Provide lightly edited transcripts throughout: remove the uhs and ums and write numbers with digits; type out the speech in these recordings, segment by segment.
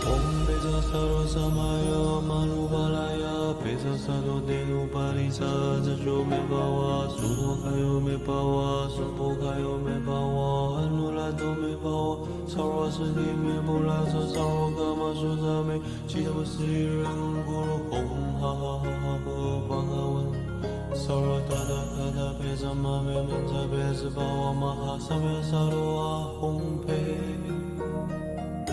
Om Beza Saro Samaya Manubalaya Beza Saro Denu Parisa Zajo Me Bawa Sudo Kayo Me Bawa Supo Kayo Me Bawa Anulato Me Bawa Sarwa Sudi Me Bula Sarwa Kama Suzame Chidam Sri Ren Guru Om Ha Ha Ha Ha Bhagavan Sarva Tada Kada Beza Mame Menza Beza Bawa Maha Samya Sarwa Om Pe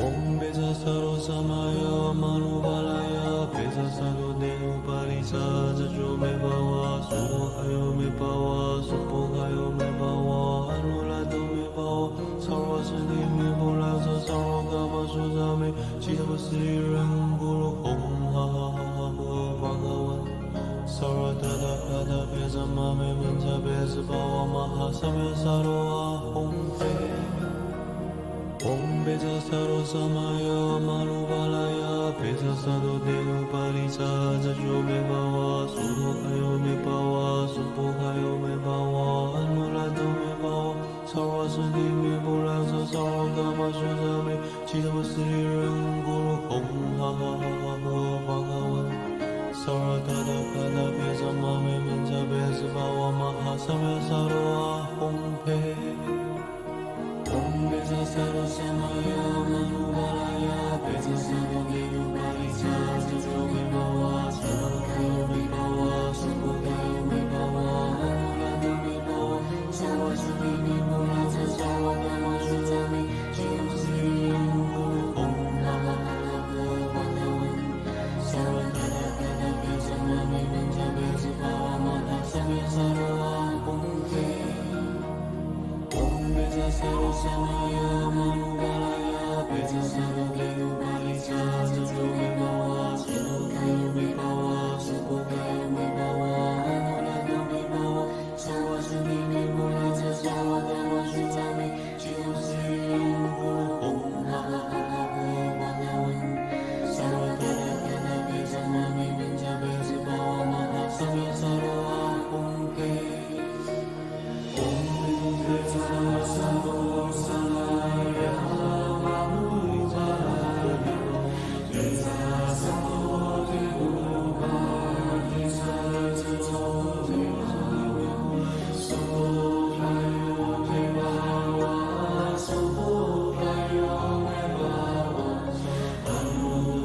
Om Beza Saro Samaya Manubalaya Beza Saro Denu Parisa Zajo Me Bawa Sudo Kayo Me Bawa Supo Kayo Me Bawa Anulato Me Bawa Sarwa Sudi Me Bula Sarwa Kama Suzame Chidam Sri Ren Guru Om Ha Ha Ha Ha Bhagavan Sarva Tada Kada Beza Mame Menza Beza Bawa Maha Samya Sarwa Om Pe Om Beza Saro Samaya Manubalaya Beza Saro Denu Parisa Zajo Me Bawa Sudo Kayo Me Bawa Supo Kayo Me Bawa Anulato Me Bawa Sarwa Sudi Me Bula Sarwa Kama Suzame Chidam Sri Ren Guru Om Ha Ha Ha Ha Bhagavan Sarva Tada Kada Beza Mame Menza Beza Bawa Maha Samya Sarwa Om Pe Om Beza Saro Samaya Manubalaya Beza Saro Denu Parisa Zajo Me Bawa Sudo Kayo Me Bawa Supo Kayo Me Bawa Anulato Me Bawa Sarwa Sudi Me Bula Sarwa Kama Suzame Chidam Sri Ren Guru Om Ha Ha Ha Bhagavan Sarva Tada Kada Beza Mame Menza Beza Bawa Maha Samya Sarwa Om Pe Om Beza Saro Samaya Manubalaya Beza Saro Denu Parisa Zajo Me Bawa Sudo Kayo Me Bawa Supo Kayo Me Bawa Anulato Me Bawa Sarwa Sudi Me Bula Sarwa Kama Suzame Chidam Sri Ren Guru Om Ha Ha Ha Bhagavan Sarva Tada Kada Beza Mame Menza Beza Bawa Maha Samya Sarwa Om Pe Om Beza Saro Samaya Manubalaya Beza Saro Denu Parisa Zajo Me Bawa Sudo Kayo Me Bawa Supo Kayo Me Bawa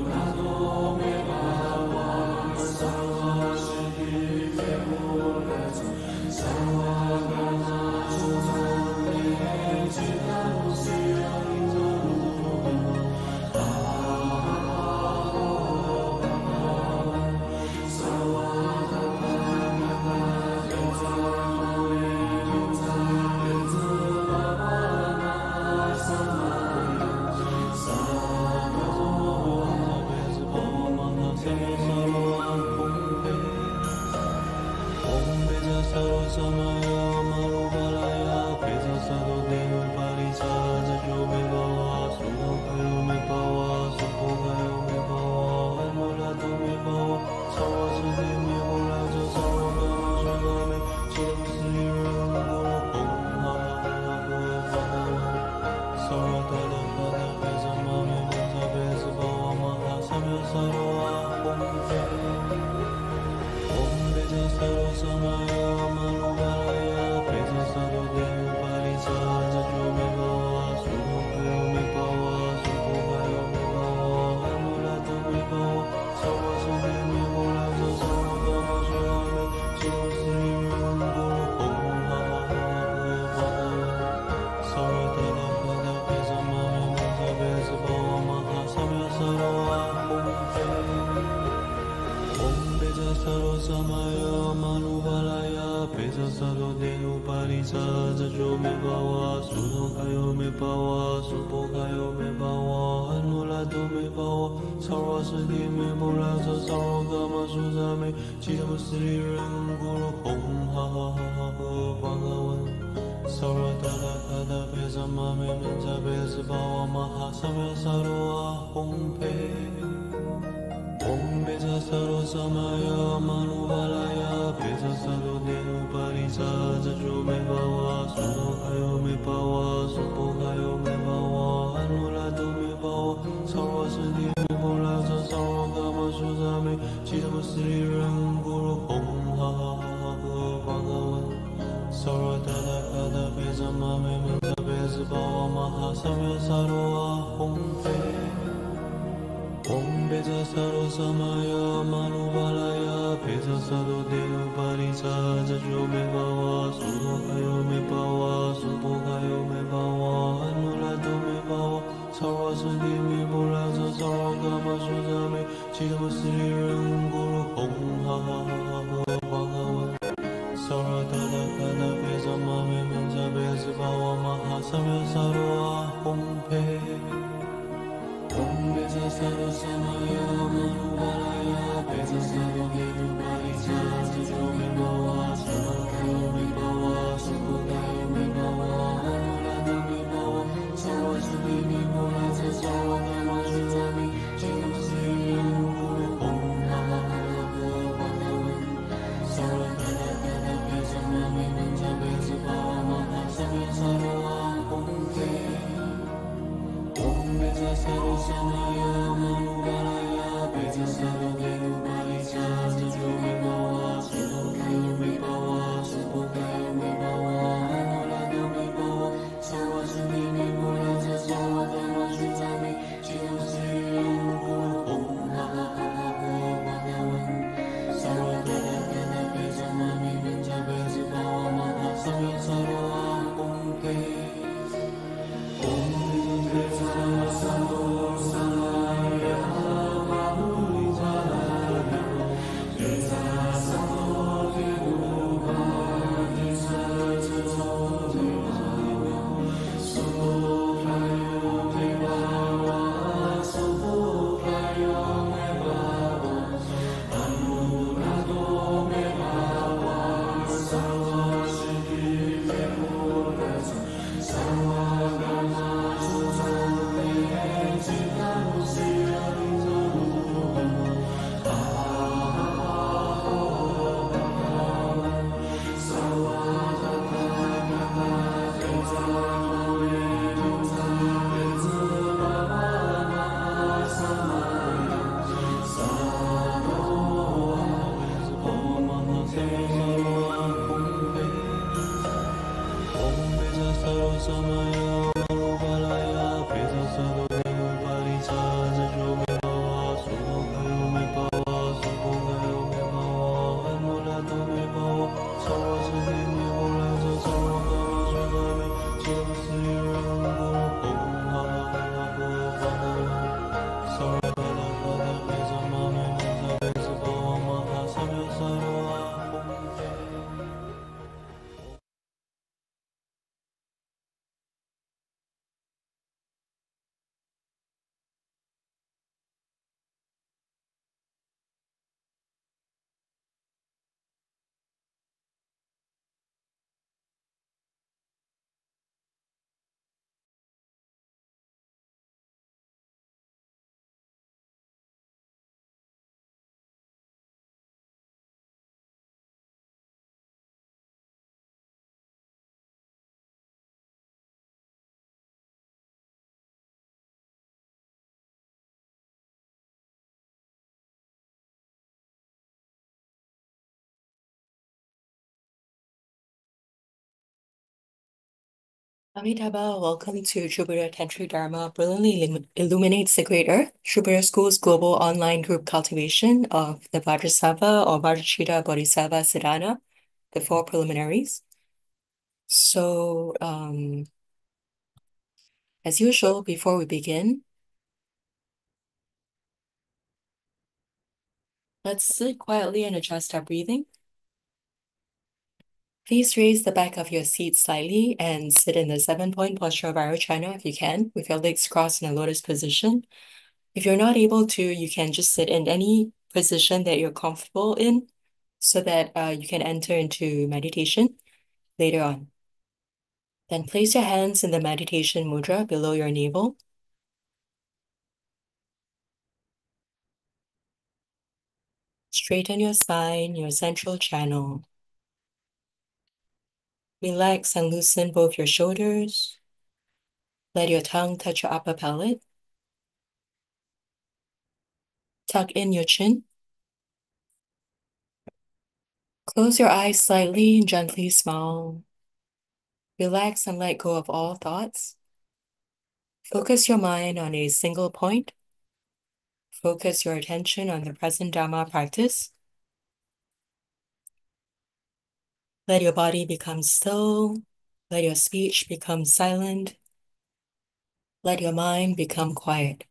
Anulato Me Bawa Sarwa Sudi Me Bula Sarwa Kama Suzame Chidam Sri Ren Guru Om Ha Ha Ha Bhagavan Sarva Tada Kada Beza Mame Menza Beza Bawa Maha Samya Sarwa Beza Bawa Maha Samya Sarwa Om Pe Om Beza Saro Samaya Manubalaya Beza Saro Denu Parisa Zajo Me Bawa Sudo Kayo Me Bawa Supo Kayo Me Bawa Anulato Me Bawa Sarwa Sudi Me Bula Sarwa Kama Suzame Chidam Sri Ren Guru Om Ha Ha Ha Bhagavan Sarva Tada Kada Beza Mame Menza Beza Bawa Maha Samya Sarwa Om Pe Om Beza Saro Samaya Manubalaya Beza Saro Denu Parisa Zajo Me Bawa Sudo Kayo Me Bawa Supo Kayo Me Bawa Anulato Me Bawa Sarwa Sudi Me Bula Sarwa Kama Suzame Chidam Sri Ren Guru Om Ha Ha Ha Bhagavan Sarva Tada Kada Beza Mame Menza Beza Bawa Maha Samya Sarwa Om Pe Om Beza Saro Samaya Manubalaya Beza Saro Denu Parisa Zajo Me Bawa Sudo Kayo Me Bawa Supo Kayo Me Bawa Anulato Me Bawa Sarwa Sudi Me Bula Sarwa Kama Suzame Chidam Sri Ren Guru Om Ha Ha Ha Bhagavan Sarva Tada Kada Beza Mame Menza Beza Bawa Maha Samya Sarwa Om Pe Om Beza Saro Samaya Manubalaya Beza Saro Denu Parisa Zajo Me Bawa Sudo Kayo Me Bawa Supo Kayo Me Bawa Anulato Me Bawa Sarwa Sudi Saroa Hompe Om Beza Saro Samaya Manubalaya Beza Sado Denu Parisa Jajo Me Bawa Sudo Kayo Me Bawa Supo Kayo Me Bawa Anulato Me Bawa Sarwa Sudi Me Bulaza Sarwa Kama Suzame Chidama Sri Ren Guru Hong Ha Ha Ha Ha Bhagavan Sarwa Tada Kada Beza Mame Menja Beza Bawa Maha Samya Saroa Hompe Om Beza Saro Samaya Manubalaya Beza Saro Denu Parisa Jajo Me Bawa Sarwa Kayo Me Bawa Supo Kayo Me Bawa Anulato Me Bawa Sarwa Sudi Me Bulaza Sarwa Kama Suzame Chidama Sri Ren Guru Hong Ha Ha Ha Bhagavan Sarwa Tada Kada Beza Mame Menja Beza Bawa Maha Samya Saroa Hompe Om Beza Saro Samaya Manubalaya Beza Saro Denu Parisa Jajo Me Bawa Sudo Kayo Me Bawa Supo Kayo Me Bawa Anulato Me Bawa Sarwa Sudi Me Bulaza Sarwa Kama Suzame Chidam Sri Ren Guru Hong Ha Ha Ha Ha Bhagavan Sarwa Tada Kada Beza Mame Menja Beza Bawa Maha Samya Saroa Hompe Om Beza Saro Samaya Manubalaya Beza Saro Denu Parisa Jajo Me Bawa Supo Kayo Me Bawa Supo Kayo Me Bawa Anulato Me Bawa Sarwa Sudi Me Bulaza Sarwa Kama Suzame Chidam Sri Ren Guru Ha Ha Ha Bhagavan Sarwa Tada Kada Beza Mame Menja Beza Bawa Maha Samaya Saroa Om Maha Samya Saroa Hompe Om Beza Saro Samaya Manubalaya Beza Saro Denu Parisa Jajo Me Bawa Sudo Kayo Me Bawa Supo Kayo Me Bawa Anulato Me Bawa Sarwa Sudi Me Bulaza Sarwa Kama Suzame Chidam Sri Ren Guru Hong Ha Ha Ha Bhagavan Sarwa Tada Kada Beza Mame Menja Beza Bawa Maha Samya Saroa Hompe Amitabha, welcome to Jupiter Tantric Dharma brilliantly illuminates the Great Earth, Jupiter School's global online group cultivation of the Vajrasattva or Vajrachitta Bodhisattva Sadhana, the four preliminaries. So, as usual, before we begin, let's sit quietly and adjust our breathing. Please raise the back of your seat slightly and sit in the 7-point posture of Vairocana if you can, with your legs crossed in a lotus position. If you're not able to, you can just sit in any position that you're comfortable in so that you can enter into meditation later on. Then place your hands in the meditation mudra below your navel. Straighten your spine, your central channel. Relax and loosen both your shoulders. Let your tongue touch your upper palate. Tuck in your chin. Close your eyes slightly and gently smile. Relax and let go of all thoughts. Focus your mind on a single point. Focus your attention on the present Dharma practice. Let your body become still. Let your speech become silent. Let your mind become quiet.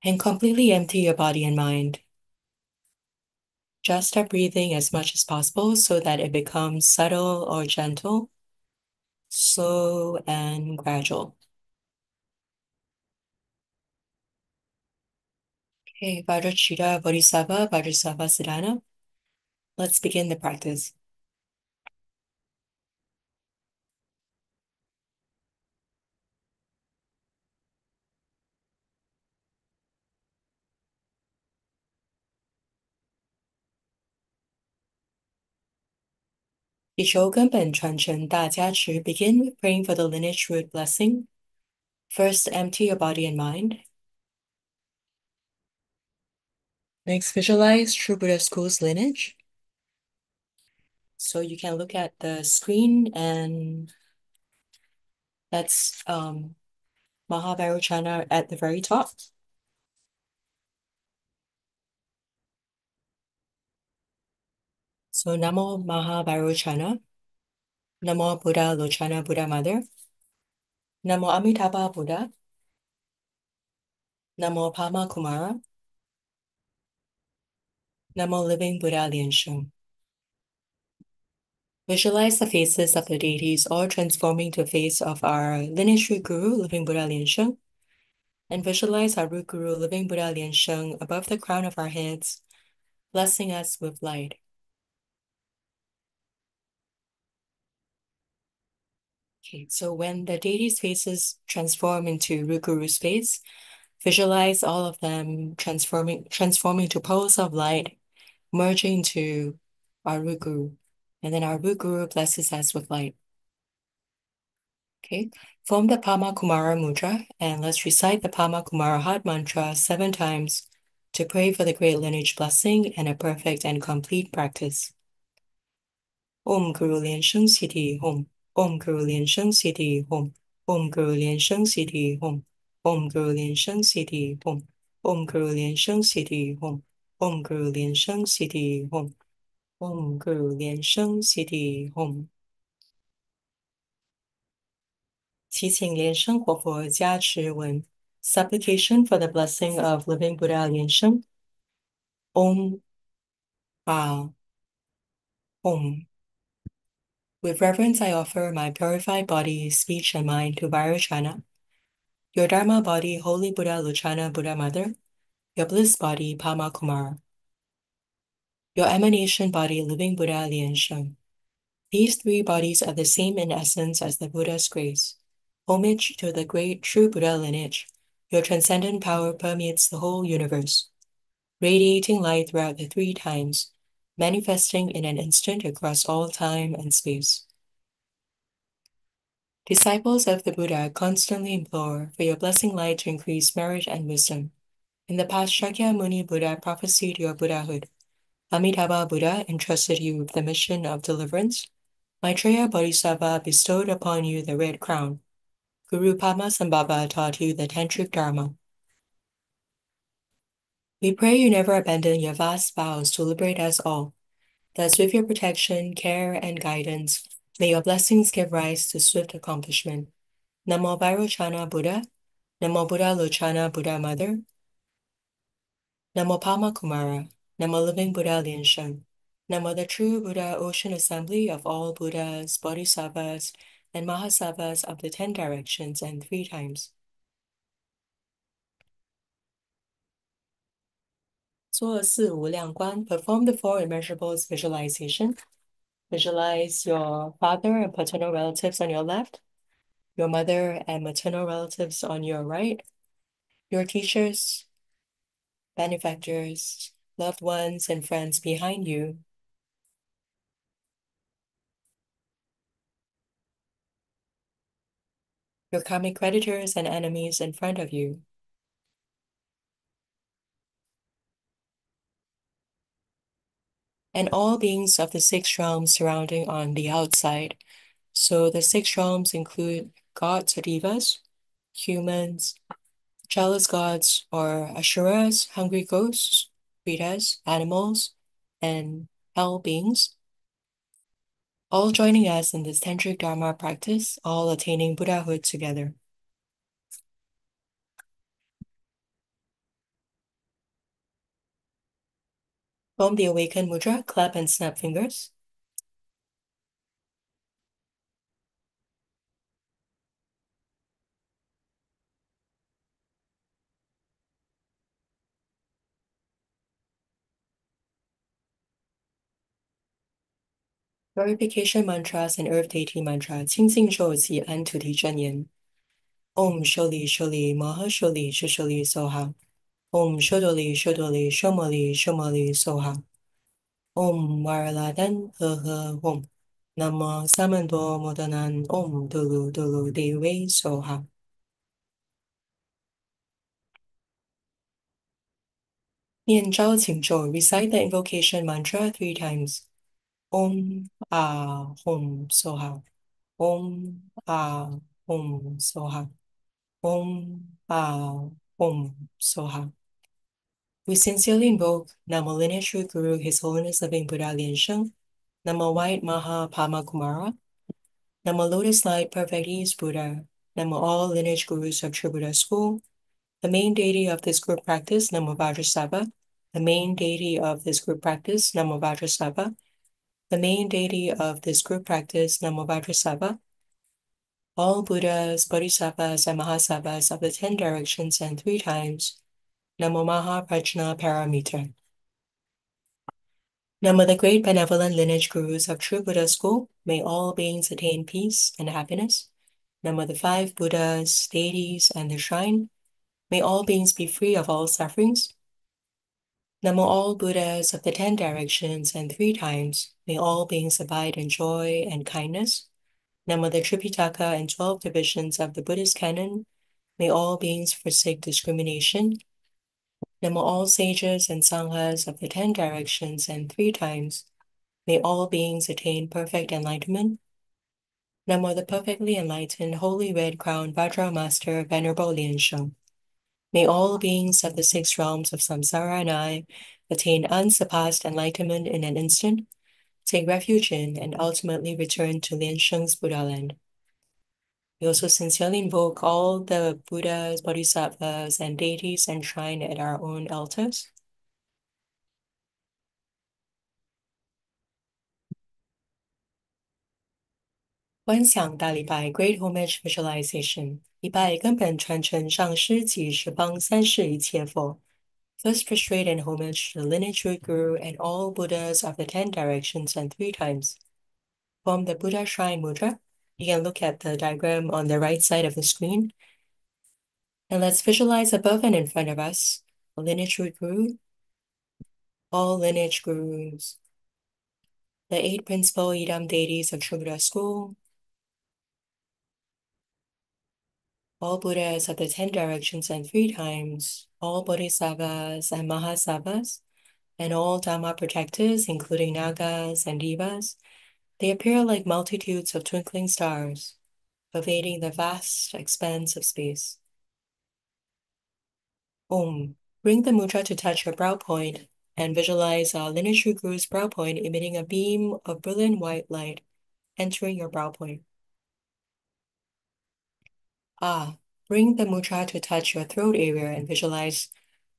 And completely empty your body and mind. Just start breathing as much as possible so that it becomes subtle or gentle, slow and gradual. Okay, Vajrasattva, Bodhisattva, Vajrasattva, Sadhana. Let's begin the practice. Begin with praying for the lineage root blessing. First, empty your body and mind. Next, visualize True Buddha School's lineage. So you can look at the screen, and that's Mahavairochana at the very top. So Namo Mahavairochana. Namo Buddha Lochana Buddha Mother. Namo Amitabha Buddha. Namo Pama Kumara. Namo Living Buddha Lian Sheng. Visualize the faces of the deities all transforming to face of our lineage root guru, Living Buddha Lian Sheng. And visualize our root guru, Living Buddha Lian Sheng, above the crown of our heads, blessing us with light. Okay, so when the deities' faces transform into root guru's face, visualize all of them transforming to pearls of light, merging to our root guru. And then our root guru blesses us with light. Okay, form the Pama Kumara Mudra, and let's recite the Pama Kumara Heart Mantra 7 times to pray for the great lineage blessing and a perfect and complete practice. Om Guru Lian Sheng Siddhi Hom. Om Guru Lian Sheng Siddhi Hom. Om Guru Lian Sheng Siddhi Hom. Om Guru Lian Sheng Siddhi Hom. Om Guru Lian Sheng Siddhi Hom. Om Guru Lian Sheng Siddhi Hom. Om Guru Lian Sheng Siddhi Hom. 祈请莲生活佛加持文 Supplication for the blessing of Living Buddha Lian Sheng. Om Om. With reverence, I offer my purified body, speech, and mind to Vajrasattva, your Dharma body, Holy Buddha Lochana Buddha Mother, your bliss body, Pama Kumara, your emanation body, Living Buddha Lian Sheng. These 3 bodies are the same in essence as the Buddha's grace. Homage to the great true Buddha lineage. Your transcendent power permeates the whole universe, radiating light throughout the 3 times, manifesting in an instant across all time and space. Disciples of the Buddha constantly implore for your blessing light to increase merit and wisdom. In the past, Shakyamuni Buddha prophesied your Buddhahood. Amitabha Buddha entrusted you with the mission of deliverance. Maitreya Bodhisattva bestowed upon you the red crown. Guru Padmasambhava taught you the Tantric Dharma. We pray you never abandon your vast vows to liberate us all. Thus, with your protection, care, and guidance, may your blessings give rise to swift accomplishment. Namo Vairochana Buddha. Namo Buddha Lochana Buddha Mother. Namo Pama Kumara. Namo Living Buddha Lian Sheng. Namo the True Buddha Ocean Assembly of all Buddhas, Bodhisattvas, and Mahasattvas of the 10 directions and 3 times. 做四无量观, perform the 4 immeasurables visualization. Visualize your father and paternal relatives on your left, your mother and maternal relatives on your right, your teachers, benefactors, loved ones, and friends behind you, your karmic creditors and enemies in front of you, and all beings of the 6 realms surrounding on the outside. So the 6 realms include gods or devas, humans, jealous gods or asuras, hungry ghosts, Vedas, animals, and hell beings, all joining us in this tantric dharma practice, all attaining Buddhahood together. From the awakened mudra, clap and snap fingers. Purification mantras and earth deity mantra, Ching Shou Zi An Tu Ti Zhen Yin. Om Sholi Sholi Maha Sholi Shisholi Soha. Om Shodoli Shodoli Shomoli Shomoli Soha. Om Warladan He He Hom. Nama Samando Modanan Om Dulu Dulu Dewe Soha. Nian Zhao Qing Zhou, recite the invocation mantra 3 times. Om Ah Hom Soha. Om Ah Hom Soha. Om Ah Hom Soha. We sincerely invoke Namo Lineage Root Guru, His Holiness Living Buddha Lian Sheng, Namo White Maha Pama Kumara, Namo Lotus Light Perfect Ease Buddha, Namo all lineage gurus of True Buddha School, the main deity of this group practice, Namo Vajrasattva, the main deity of this group practice, Namo Vajrasattva, the main deity of this group practice, Namo Vajrasattva, all Buddhas, Bodhisattvas, and Mahasattvas of the 10 directions and 3 times, Namo Maha Prajna Paramita. Namo the great benevolent lineage gurus of True Buddha School, may all beings attain peace and happiness. Namo the 5 Buddhas, deities, and the shrine, may all beings be free of all sufferings. Namo all Buddhas of the 10 directions and 3 times, may all beings abide in joy and kindness. Namo the Tripitaka and 12 divisions of the Buddhist canon, may all beings forsake discrimination. Namo all sages and sanghas of the 10 directions and 3 times, may all beings attain perfect enlightenment. Namo the perfectly enlightened, holy red crowned Vajra Master Venerable Lian Sheng. May all beings of the 6 realms of samsara and I attain unsurpassed enlightenment in an instant, take refuge in, and ultimately return to Lian Sheng's Buddha land. We also sincerely invoke all the Buddhas, Bodhisattvas, and deities enshrined at our own altars. One Xiang Da Li Bai, Great Homage Visualization. 礼拜根本传承上师及十方三世一切佛. First prostrate in homage to the lineage root guru and all Buddhas of the 10 directions and 3 times. From the Buddha Shrine Mudra, you can look at the diagram on the right side of the screen. And let's visualize above and in front of us, the lineage root guru, all lineage gurus, the 8 principal Idam deities of True Buddha School, all Buddhas of the 10 directions and 3 times, all Bodhisattvas and Mahasattvas, and all Dhamma protectors, including Nagas and Devas. They appear like multitudes of twinkling stars, pervading the vast expanse of space. Om. Bring the mudra to touch your brow point and visualize lineage root guru's brow point emitting a beam of brilliant white light entering your brow point. Ah. Bring the mudra to touch your throat area and visualize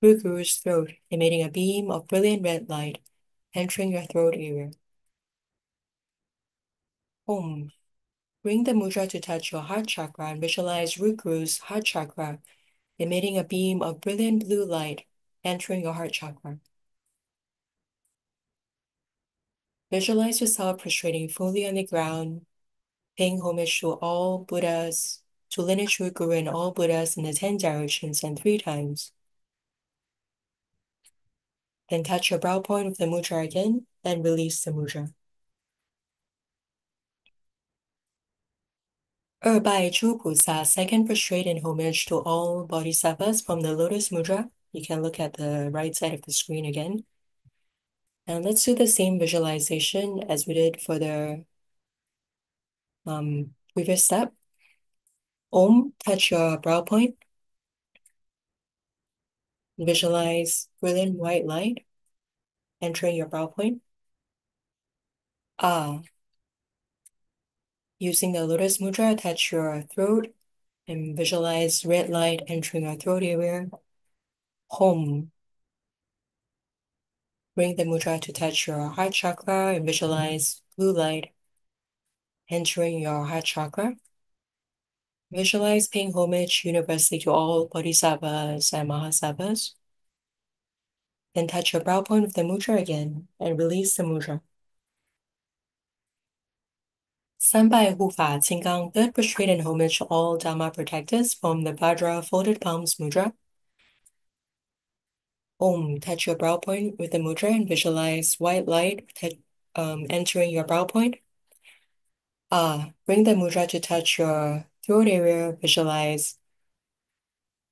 root guru's throat emitting a beam of brilliant red light entering your throat area. Om. Bring the mudra to touch your heart chakra and visualize root guru's heart chakra emitting a beam of brilliant blue light entering your heart chakra. Visualize yourself prostrating fully on the ground, paying homage to all Buddhas, to lineage root guru and all Buddhas in the 10 directions and 3 times. Then touch your brow point with the mudra again, then release the mudra. 二拜诸菩萨, second prostrate in homage to all bodhisattvas from the lotus mudra. You can look at the right side of the screen again. And let's do the same visualization as we did for the previous step. Om, touch your brow point. Visualize brilliant white light entering your brow point. Ah, using the lotus mudra, touch your throat and visualize red light entering your throat area. Hom. Bring the mudra to touch your heart chakra and visualize blue light entering your heart chakra. Visualize paying homage universally to all bodhisattvas and mahasattvas. Then touch your brow point with the mudra again and release the mudra. 3拜护法 Qinggang, third prostrate and homage to all Dharma protectors from the Vajra folded palms mudra. Om, touch your brow point with the mudra and visualize white light entering your brow point. Ah, bring the mudra to touch your throat area, visualize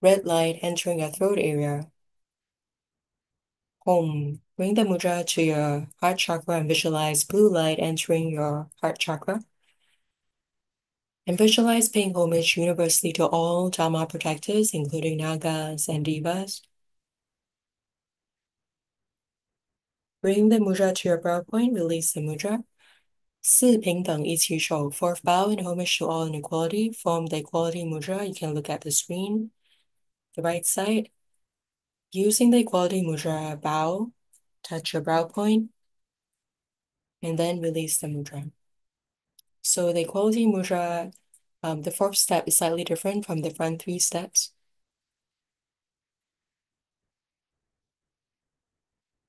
red light entering your throat area. Om, bring the mudra to your heart chakra and visualize blue light entering your heart chakra. And visualize paying homage universally to all Dharma protectors, including Nagas and Devas. Bring the mudra to your brow point, release the mudra. 四平等一起手, fourth bow and homage to all inequality. From the equality mudra, you can look at the screen, the right side. Using the equality mudra, bow, touch your brow point, and then release the mudra. So the equality mudra, the fourth step is slightly different from the front three steps.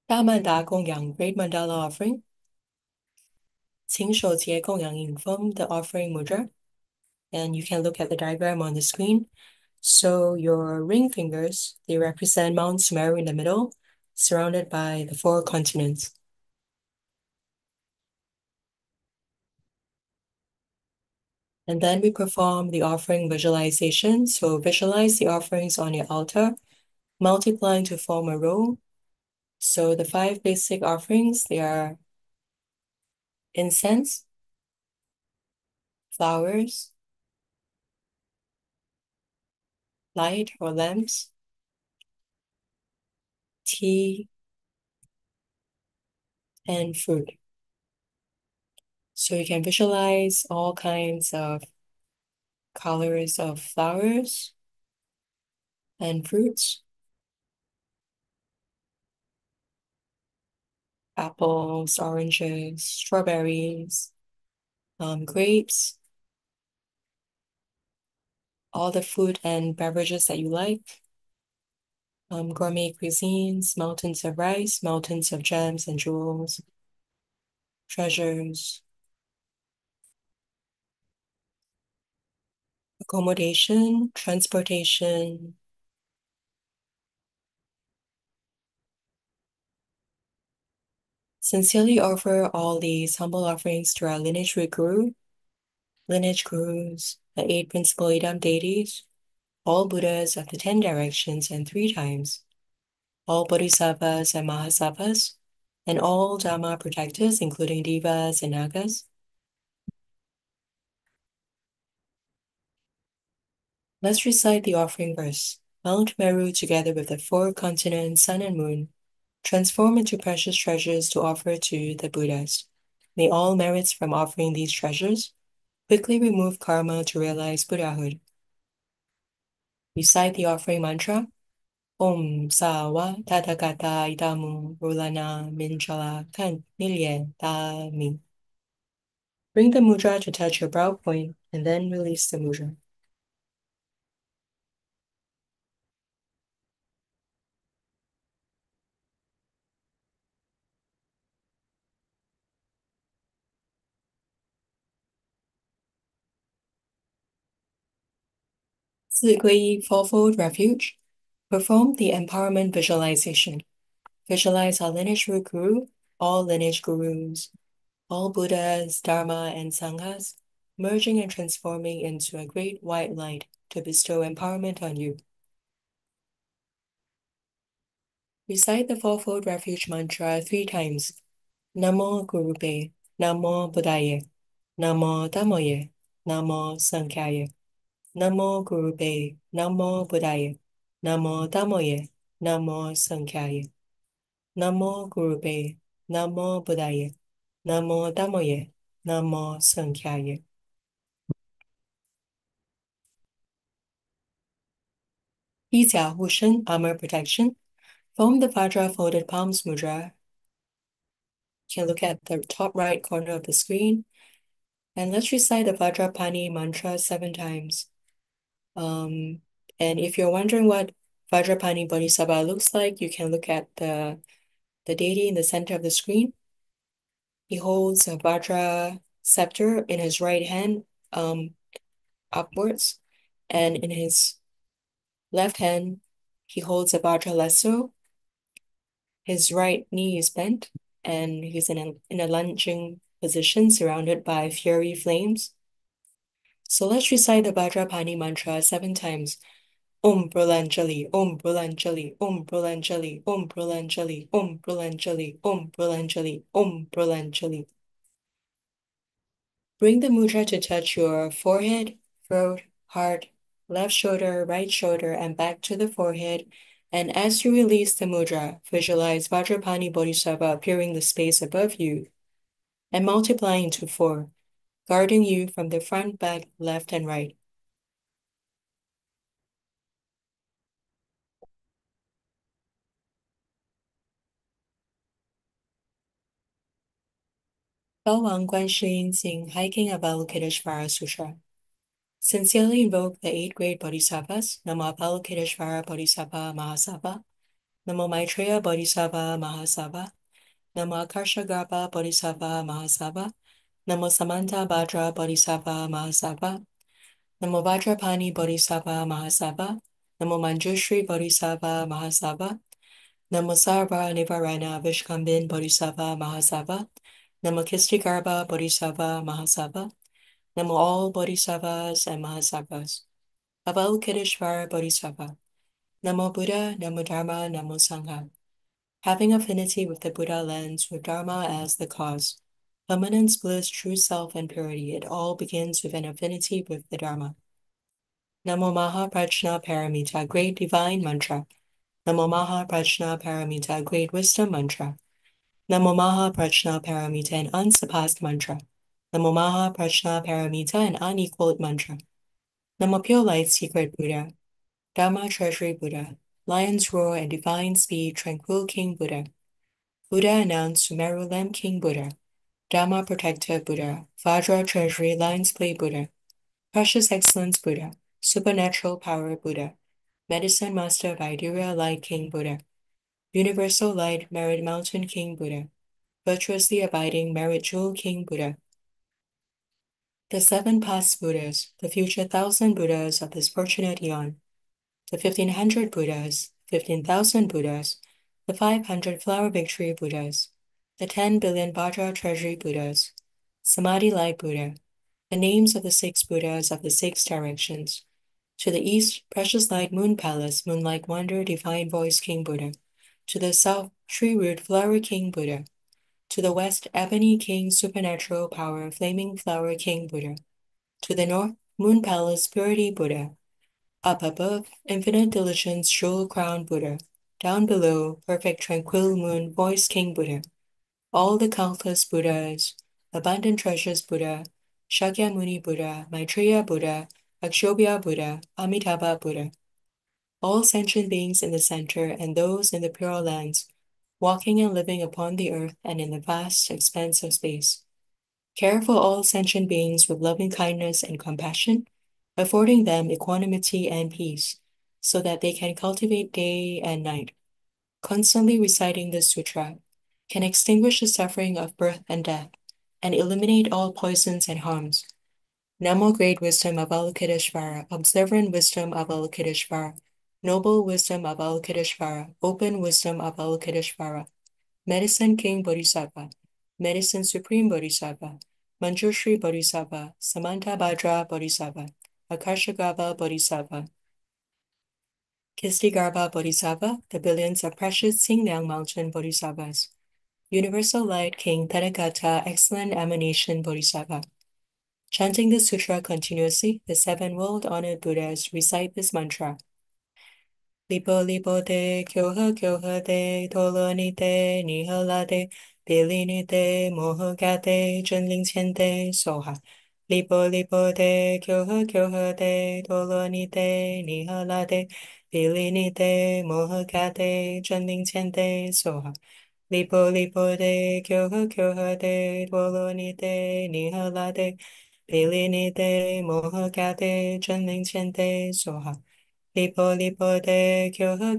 大曼达供养 Great Mandala Offering. 请手结供养引风 the offering mudra. And you can look at the diagram on the screen. So your ring fingers, they represent Mount Sumeru in the middle, surrounded by the 4 continents. And then we perform the offering visualization. So visualize the offerings on your altar, multiplying to form a row. So the 5 basic offerings, they are incense, flowers, light or lamps, tea, and fruit. So you can visualize all kinds of colors of flowers and fruits. Apples, oranges, strawberries, grapes, all the food and beverages that you like. Gourmet cuisines, mountains of rice, mountains of gems and jewels, treasures, accommodation, transportation. Sincerely offer all these humble offerings to our lineage root guru, lineage gurus, the 8 principal Idam deities, all Buddhas of the 10 directions and 3 times, all bodhisattvas and mahasattvas, and all Dharma protectors, including devas and nagas. Let's recite the offering verse. Mount Meru, together with the 4 continents, sun and moon, transform into precious treasures to offer to the Buddhas. May all merits from offering these treasures quickly remove karma to realize Buddhahood. Recite the offering mantra. Om Sawa Tathagata Idamu Rulana Minjala Kan Nilye Dami. Bring the mudra to touch your brow point and then release the mudra. Zigui Fourfold Refuge. Perform the empowerment visualization. Visualize our lineage root guru, all lineage gurus, all Buddhas, Dharma, and Sanghas, merging and transforming into a great white light to bestow empowerment on you. Recite the Fourfold Refuge mantra 3 times. Namo Gurupe, Namo Buddhaye, Namo Dhammoye, Namo Sankhyaye. Namo Gurube, Namo Buddhaya, Namo Dhammoye, Namo Sankhyaye. Namo Gurube, Namo Buddhaya, Namo Dhammoye, Namo Sankhyaye. Yijia Wushen, Armor Protection. Form the Vajra Folded Palms Mudra. You can look at the top right corner of the screen. And let's recite the Vajrapani mantra 7 times. And if you're wondering what Vajrapani Bodhisattva looks like, you can look at the deity in the center of the screen. He holds a Vajra scepter in his right hand upwards, and in his left hand, he holds a Vajra lasso. His right knee is bent, and he's in a lunging position surrounded by fiery flames. So let's recite the Vajrapani mantra 7 times. Om Pralanjali, Om Pralanjali, Om Pralanjali, Om Pralanjali, Om Pralanjali, Om Pralanjali, Om Pralanjali. Bring the mudra to touch your forehead, throat, heart, left shoulder, right shoulder, and back to the forehead. And as you release the mudra, visualize Vajrapani Bodhisattva appearing the space above you and multiplying to 4, guarding you from the front, back, left, and right. Bawang Guanxin Xing Hiking Avalokiteshvara Sutra. Sincerely invoke the 8 great bodhisattvas, Namo Avalokiteshvara Bodhisattva Mahasattva, Namo Maitreya Bodhisattva Mahasattva, Namo Akarsagarbha Bodhisattva Mahasattva, Namo Samanta Bhadra Bodhisattva Mahasattva, Namo Vajrapani Bodhisattva Mahasattva, Namo Manjushri Bodhisattva Mahasattva, Namo Sarva Nivarana Vishkambin Bodhisattva Mahasattva, Namo Kistigarbha Bodhisattva Mahasattva, Namo all Bodhisattvas and Mahasattvas. Avalokiteshvara Bodhisattva. Namo Buddha, Namo Dharma, Namo Sangha. Having affinity with the Buddha lens, with Dharma as the cause. Permanence, bliss, true self, and purity. It all begins with an affinity with the Dharma. Namo Maha Prajna Paramita, great divine mantra. Namo Maha Prajna Paramita, great wisdom mantra. Namo Maha Prajna Paramita, an unsurpassed mantra. Namo Maha Prajna Paramita, an unequaled mantra. Namo Pure Light, Secret Buddha. Dharma Treasury Buddha. Lion's Roar and Divine Speed, Tranquil King Buddha. Buddha announced Sumeru Lamb King Buddha. Dharma Protector Buddha. Vajra Treasury Lion's Play Buddha. Precious Excellence Buddha. Supernatural Power Buddha. Medicine Master Vaidira Light King Buddha. Universal Light Merit Mountain King Buddha. Virtuously Abiding Merit Jewel King Buddha. The 7 past Buddhas, the future 1,000 Buddhas of this fortunate eon, the 1,500 Buddhas, 15,000 Buddhas, the 500 Flower Victory Buddhas, the 10 billion Vajra Treasury Buddhas, Samadhi Light Buddha, the names of the 6 Buddhas of the 6 directions. To the east, Precious Light Moon Palace, Moonlight Wonder, Divine Voice King Buddha. To the south, Tree Root Flower King Buddha. To the west, Ebony King, Supernatural Power, Flaming Flower King Buddha. To the north, Moon Palace, Purity Buddha. Up above, Infinite Diligence, Jewel Crown Buddha. Down below, Perfect Tranquil Moon, Voice King Buddha. All the countless Buddhas, Abundant Treasures Buddha, Shakyamuni Buddha, Maitreya Buddha, Akshobhya Buddha, Amitabha Buddha. All sentient beings in the center and those in the Pure Lands, walking and living upon the earth and in the vast expanse of space. Care for all sentient beings with loving kindness and compassion, affording them equanimity and peace, so that they can cultivate day and night. Constantly reciting this sutra can extinguish the suffering of birth and death, and eliminate all poisons and harms. Namo Great Wisdom of Avalokiteshvara, Observant Wisdom of Avalokiteshvara, Noble Wisdom of Avalokiteshvara, Open Wisdom of Avalokiteshvara, Medicine King Bodhisattva, Medicine Supreme Bodhisattva, Manjushri Bodhisattva, Samanta Bhadra Bodhisattva, Akashagarbha Bodhisattva, Kistigarbha Bodhisattva, the billions of precious Xingliang Mountain Bodhisattvas, Universal Light King Tathagata, Excellent Emanation Bodhisattva, Chanting this sutra continuously, the seven world-honored Buddhas recite this mantra. Lipo lipo te, kyoha te, tolo ni te, nihala te, pili ni te, moho ka te, junling chen te, soha. Lipo lipo te, kyoha te, tolo ni te, nihala te, pili ni te, moho ka te, junling chen te, soha. Lipo lipo te, kyoha te, tolo ni te, nihala te, pili ni te, moho ka te, junling chen te, soha. Lipo lipo te, kyoha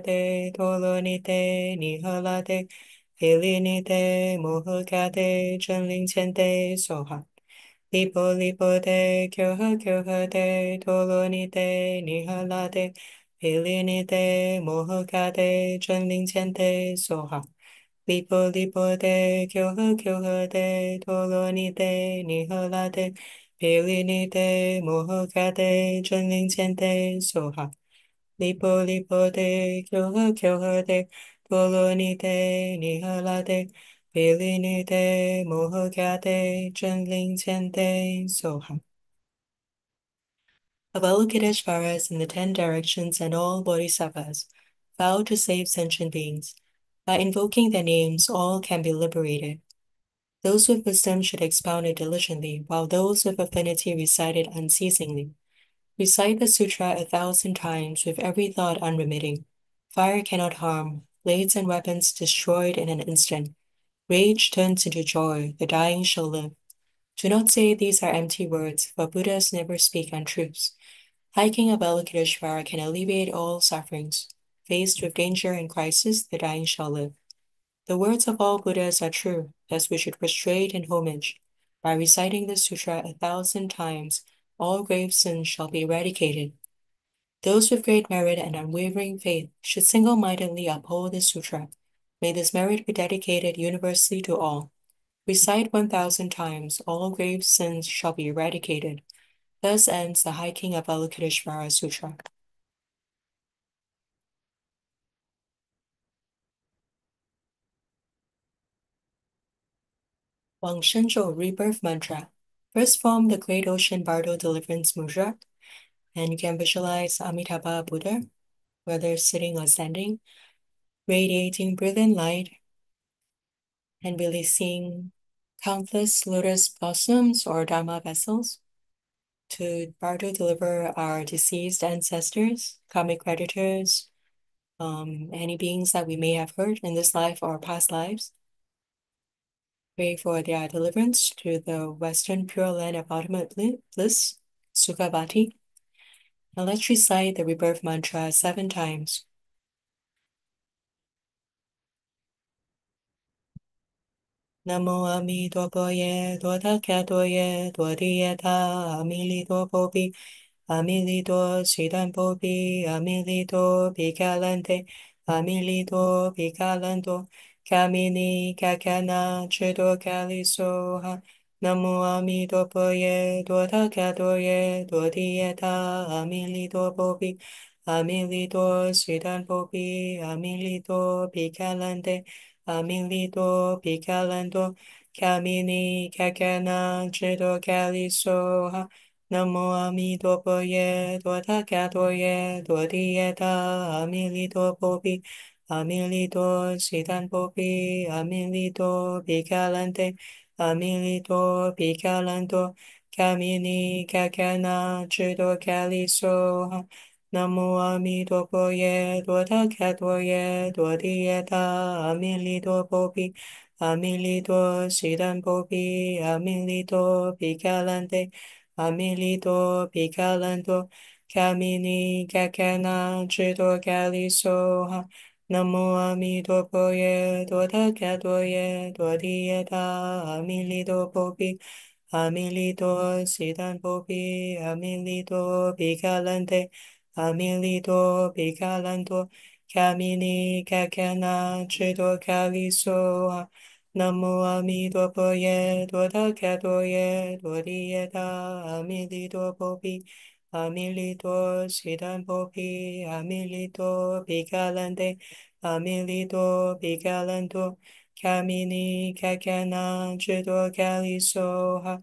te, tolo ni te, nihala te, pili ni te, moho ka te, junling chen te, soha. Lipo lipo te, kyoha te, tolo ni te, nihala te, pili ni te, moho ka te, junling chen te, soha. Lipo lipo te, kyoha te, tolo ni te, nihala te, pili ni te, moho ka te, junling chen te, soha. Lipo lipo te, kyoha te, tolo ni te, nihala te, pili ni te, moho ka te, junling chen te, soha. Avalokiteshvaras in the 10 directions and all bodhisattvas vow to save sentient beings. By invoking their names, all can be liberated. Those with wisdom should expound it diligently, while those with affinity recite it unceasingly. Recite the sutra 1,000 times with every thought unremitting. Fire cannot harm, blades and weapons destroyed in an instant. Rage turns into joy, the dying shall live. Do not say these are empty words, for Buddhas never speak untruths. Hiking Avalokiteshvara can alleviate all sufferings. Faced with danger and crisis, the dying shall live. The words of all Buddhas are true, thus we should prostrate in homage. By reciting this sutra 1,000 times, all grave sins shall be eradicated. Those with great merit and unwavering faith should single-mindedly uphold this sutra. May this merit be dedicated universally to all. Recite 1,000 times, all grave sins shall be eradicated. Thus ends the hiking of Avalokiteshvara Sutra. Wang Shenzhou Rebirth Mantra. First form the Great Ocean Bardo Deliverance Mudra, and you can visualize Amitabha Buddha, whether sitting or standing, radiating brilliant light and releasing countless lotus blossoms or Dharma vessels to bardo deliver our deceased ancestors, karmic creditors, any beings that we may have hurt in this life or past lives. Pray for their deliverance to the Western Pure Land of Ultimate Bliss, Sukhavati. Now let's recite the rebirth mantra 7 times. Namo Amitabhaye, Dodakatoye, Dodiyata, Amilitopopi, Amilito Siddhampopi, Amilito Picalante, Amilito Picalanto, Kamini Kakana, Chido Kalisoha, Namo Amitabhaye, Dodakatoye, Dodiyata, Amilitopopi, Amilito Siddhampopi, Amilito Picalante, Amilito Picalando, Kamini Kakana Chido Calisoha, Namo Amitabhaye, Dodakatoye, Dodiyata, Amilito Popi, Amilito Siddhan Popi, Amilito Picalante, Amilito Picalanto, Kamini Kakana Chido Calisoha, Namo Amitabhaye, Dodakatoye, Dodiyata, Amilito Popi, Amilito Siddhan Popi, Amilito Picalante, Amilito Picalanto, Kamini Kakana Chido Calisoha, Namo Amitabhaye, Dodakatoye, Dodiyata, Amilito Popi, Amilito Siddhan Popi, Amilito Picalante, Amilito Picalanto, Kamini Kakana Chido Calisoha, Namo Amitabhaye, Dodakatoye, Dodiyata, Amilito Popi, Amilito Siddhan Popi, Amilito Picalante, Amilito Picalanto, Kamini Kakana Chido Calisoha,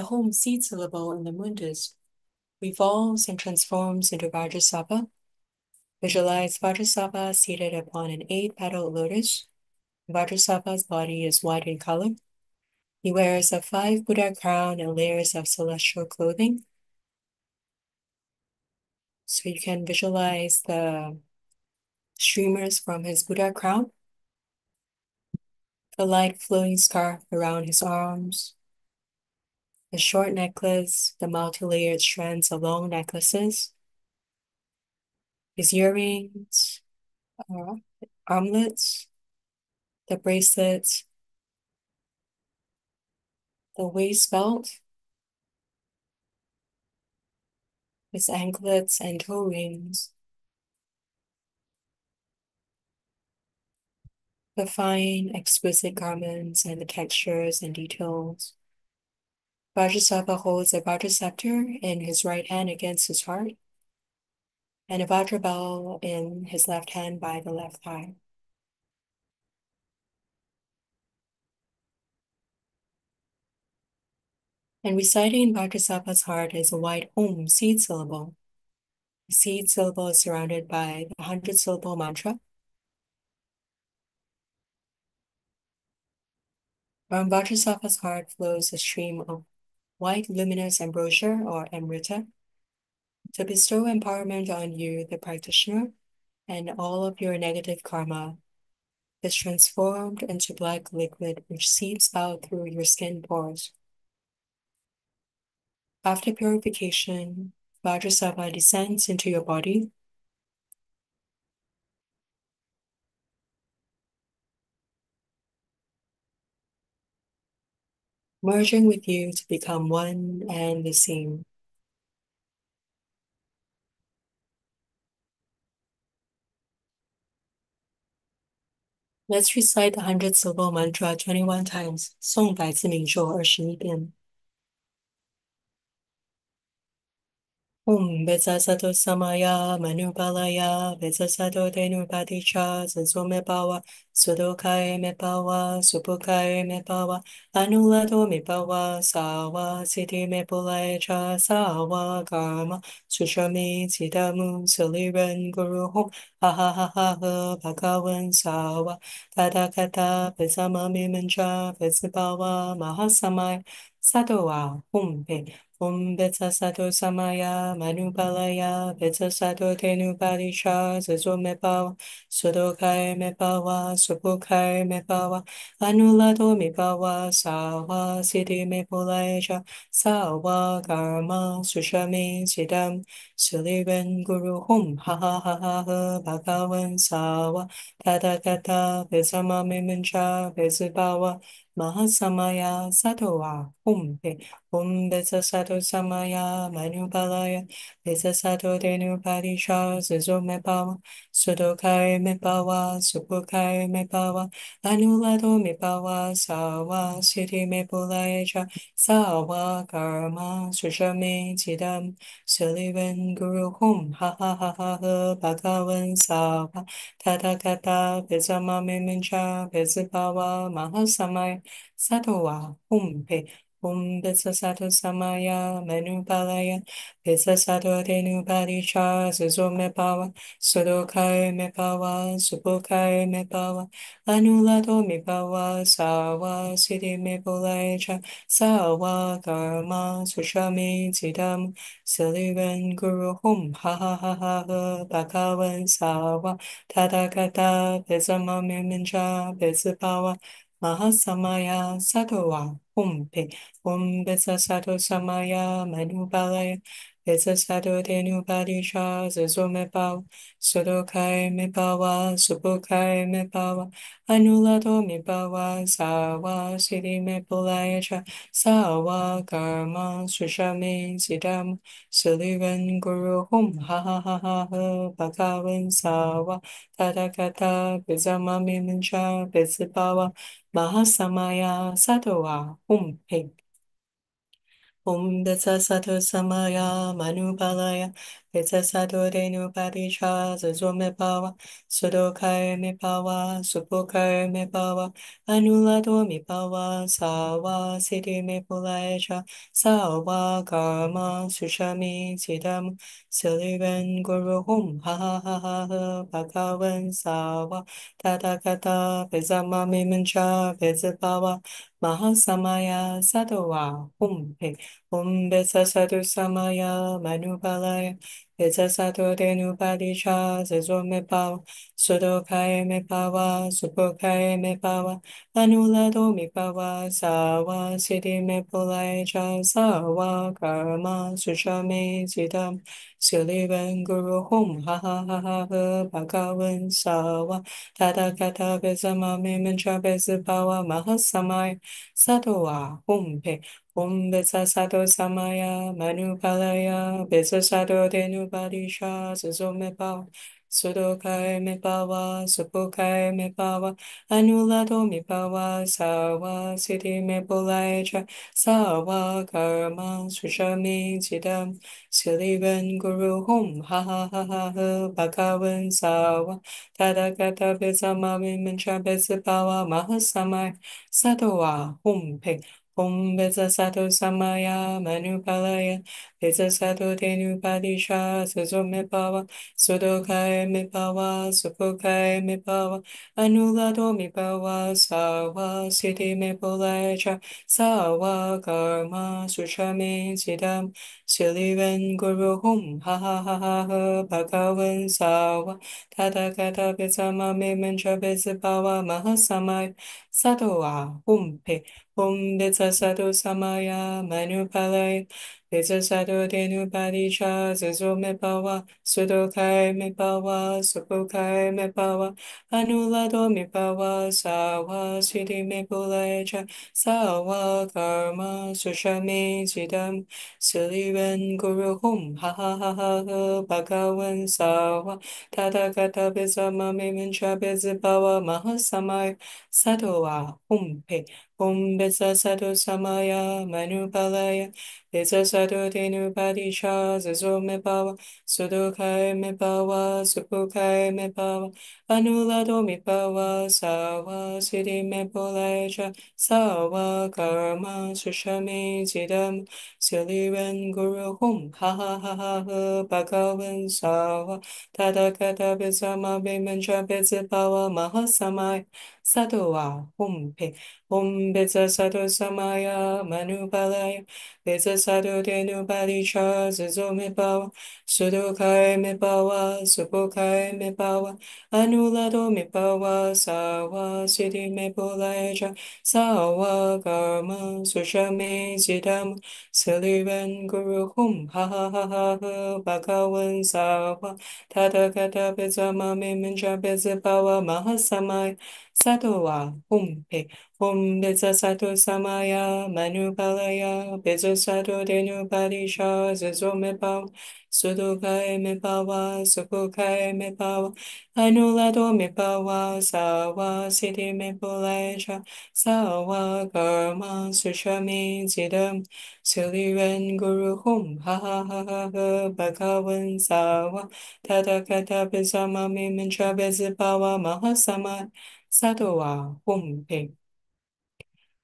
The home seed syllable in the mundus revolves and transforms into Vajrasattva. Visualize Vajrasattva seated upon an 8-petaled lotus. Vajrasattva's body is white in color. He wears a 5 Buddha crown and layers of celestial clothing. So you can visualize the streamers from his Buddha crown, the light flowing scarf around his arms, the short necklace, the multi-layered strands of long necklaces, his earrings, armlets, the bracelets, the waist belt, his anklets and toe rings, the fine, exquisite garments and the textures and details. Vajrasattva holds a Vajra scepter in his right hand against his heart, and a Vajra bell in his left hand by the left thigh. And residing in Vajrasattva's heart is a white Om seed syllable. The seed syllable is surrounded by the 100-syllable mantra. From Vajrasattva's heart flows a stream of white luminous ambrosia or amrita to bestow empowerment on you, the practitioner, and all of your negative karma is transformed into black liquid which seeps out through your skin pores. After purification, Vajrasattva descends into your body. Merging with you to become one and the same. Let's recite the 100-syllable mantra 21 times. 诵百字明咒21遍。Om Vajrasattva Samaya Manupalaya Vajrasattva Denupadicha Zanzome Bawa Sudokai Mepawa Supukai Mepawa Anulato Mepawa Sawa Siddhi Mepulaecha Sawa Karma Sushami Sidamu Saliran Guru Hom Ha Ha Ha Ha Ha Bhagavan Sawa Kata Kata Vesama Mimancha Vesabawa Mahasamaya Sadowa Hum Pe Om Vajrasattva Samaya Manupalaya Vajrasattva Tenupadicha Zazo Mepawa Sudokai Mepawa Supukai Mepawa Anulato Mepawa Sawa Siddhi Mepulaecha Sawa Karma Sushami Siddham Sulivan Guru Hum Ha Ha Ha Ha Ha Bhagavan Sawa Kata Kata Vesama Mimancha Vesabawa Mahasamaya Sadowa Hum Pe Om Vajrasattva Samaya Manupalaya Vajrasattva Denupadicha Zazo Mepawa Sudokai Mepawa Supukai Mepawa Anulato Mepawa Sawa Siddhi Mepulaecha Sawa Karma Sushami Chidam Sulivan Guru Hum Ha Ha Ha Ha Ha Bhagavan Sawa Tata Kata Vesama Mimancha Vesabawa Mahasamaya Sadowa Hum Pe Om Vajrasattva Samaya Manupalaya Vajrasattva Denupadicha Zazo Mepawa Sudokai Mepawa Supukai Mepawa Anulato Mepawa Sawa Siddhi Mepulaecha Sawa Karma Sushami Chidam Silivan Guru Hum Ha Ha Ha Ha Ha Bhagavan Sawa Tathagata Vesama Mimancha Vesabawa Mahasamaya Sadowa Hum Pe Om Vajrasattva Samaya Manupalaya Vajrasattva Denupadicha Zazo Mepawa Sudokai Mepawa Supukai Mepawa Anulato Mepawa Sawa Siddhi Mepulaecha Sawa Karma Sushami Siddham Sulivan Guru Hum Ha Ha Ha Ha Ha Bhagavan Sawa Tathagata Vesama Mimancha Vesabawa Mahasamaya Sadowa Hum Pe Om Vajrasattva Samaya Manupalaya Vajrasattva denu padisha zazo me pawa, sudokai me pawa, supokai me pawa, anulado me pawa, sawa siddhi me pulaja, sawa karma sushami siddham, silivan guru hum ha ha ha ha ha, bhagavan sawa, tathagata bezama me mancha bezapawa, mahasamaya sadawa hum pe, hum bezasadu samaya manubalaya, Vajrasattva denu padisha zazo me pawa, sudokai me pawa, supokai me pawa, anulado me pawa, sawa siddhi me pulaja, sawa karma sushame siddham, silivan guru hum ha ha ha ha ha, bhagavan sawa, tathagata bezama me mancha bezapawa, mahasamaya sadawa hum pe, Om Betsa Sato Samaya Manupalaya Betsa Sato Denubadisha Suzo Mepawa Sudokai Mepawa Supokai Mepawa Anulado Mepawa Sawa Siddhi Mepolaja Sawa Karma Sushami Siddham Silivan Guru Hum Ha Ha Ha Ha Ha Bhagavan Sawa Tathagata Betsa Mancha Betsa Pawa Mahasamaya Satowa Hum Pe Om Vajrasattva Samaya Manupalaya Vajrasattva Denupadisha Suzo Mepawa Sudokai Mepawa Supokai Mepawa Anulado Mepawa Sawa Siddhi Mepolaja Sawa Karma Sushame Siddham Silivan Guru Hum Ha Ha Ha Ha Ha Bhagavan Sawa Tathagata Bezama Me Mancha Bezapawa Mahasamaya Satoa Hum Pe Om Vajrasattva Samaya Manupalaya Vajrasattva Denupadisha Zazo Mepawa Sudokai Mepawa Supokai Mepawa Anulado Mepawa Sawa Siddhi Mepulaja Sawa Karma Sushame Siddham Silivan Guru Hum Ha Ha Ha Ha Ha Bhagavan Sawa Tathagata Bezama Memancha Bezapawa Mahasamaya Satoa Hum Pe Om Vajrasattva Samaya Manupalaya Vajrasattva Denupadisha Zazo Mepawa Sudokai Mepawa Supokai Mepawa Anulado Mepawa Sawa Siddhi Mepolaja Sawa Karma Sushame Siddham Silivan Guru Hum Ha Ha Ha Ha Ha Bhagavan Sawa Tathagata Bezama Bemancha Bezapawa Mahasamaya Satoa Hum Pe Om Vajrasattva Samaya Manupalaya Vajrasattva Denupadisha Zazo Mepawa Sudokai Mepawa Supokai Mepawa Anulado Mepawa Sawa Siddhi Mepolaja Sawa Karma Sushame Siddham Silivan Guru Hum Ha Ha Ha Ha Ha Bhagavan Sawa Tathagata Bezama Memancha Bezapawa Mahasamaya Satoa Hum Pe Om Vajrasattva Samaya Manupalaya Vajrasattva Denupadisha Zazo Mepawa Sudokai Mepawa Supokai Mepawa Anulado Mepawa Sawa Siddhi Mepolaja Sawa Karma Sushame Siddham Silivan Guru Hum Ha Ha Ha Ha Ha Bhagavan Sawa Tathagata Bezama Memancha Bezapawa Mahasamaya Satoa Hum Pe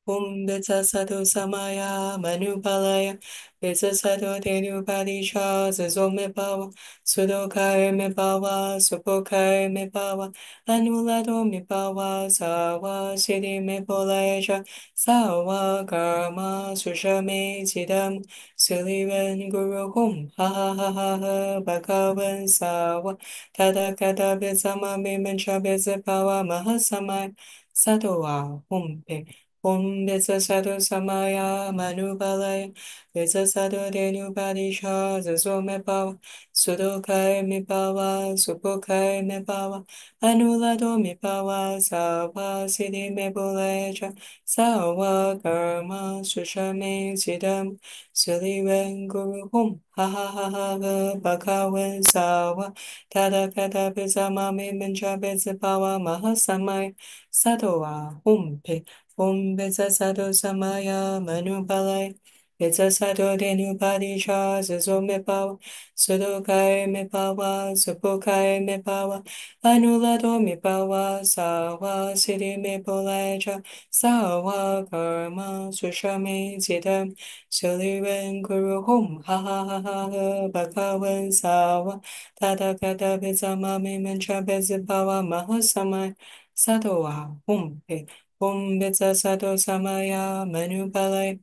Om Vajrasattva Samaya Manupalaya Vajrasattva Denupadisha Zazo Mepawa Sudokai Mepawa Supokai Mepawa Anulado Mepawa Sawa Siddhi Mepolaja Sawa Karma Sushame Siddham Silivan Guru Hum Ha Ha Ha Ha Ha Bhagavan Sawa Tathagata Bezama Memancha Bezapawa Mahasamaya Satoa Hum Pe Om Vajrasattva Samaya Manupalaya Vajrasattva Denupadisha Zazo Mepawa Sudokai Mepawa Supokai Mepawa Anulado Mepawa Sawa Siddhi Mepolaja Sawa Karma Sushame Siddham Silivan Guru Hum Ha Ha Ha Ha Ha Bhagavan Sawa Tathagata Bezama Memancha Bezapawa Mahasamaya Satoa Hum Pe Om Vajrasattva Samaya Manupalaya Vajrasattva denu padisha zazo me pawa, sudokai me pawa, supokai me pawa, anulado me pawa, sawa siddhi me polaja, sawa karma sushame zidam, suliwen guru hum, ha ha ha ha ha, bhagavan sawa, tata kata vizama me mancha bezipawa mahasamai, sadowa hum pe, hum vizasado samaya manupalai,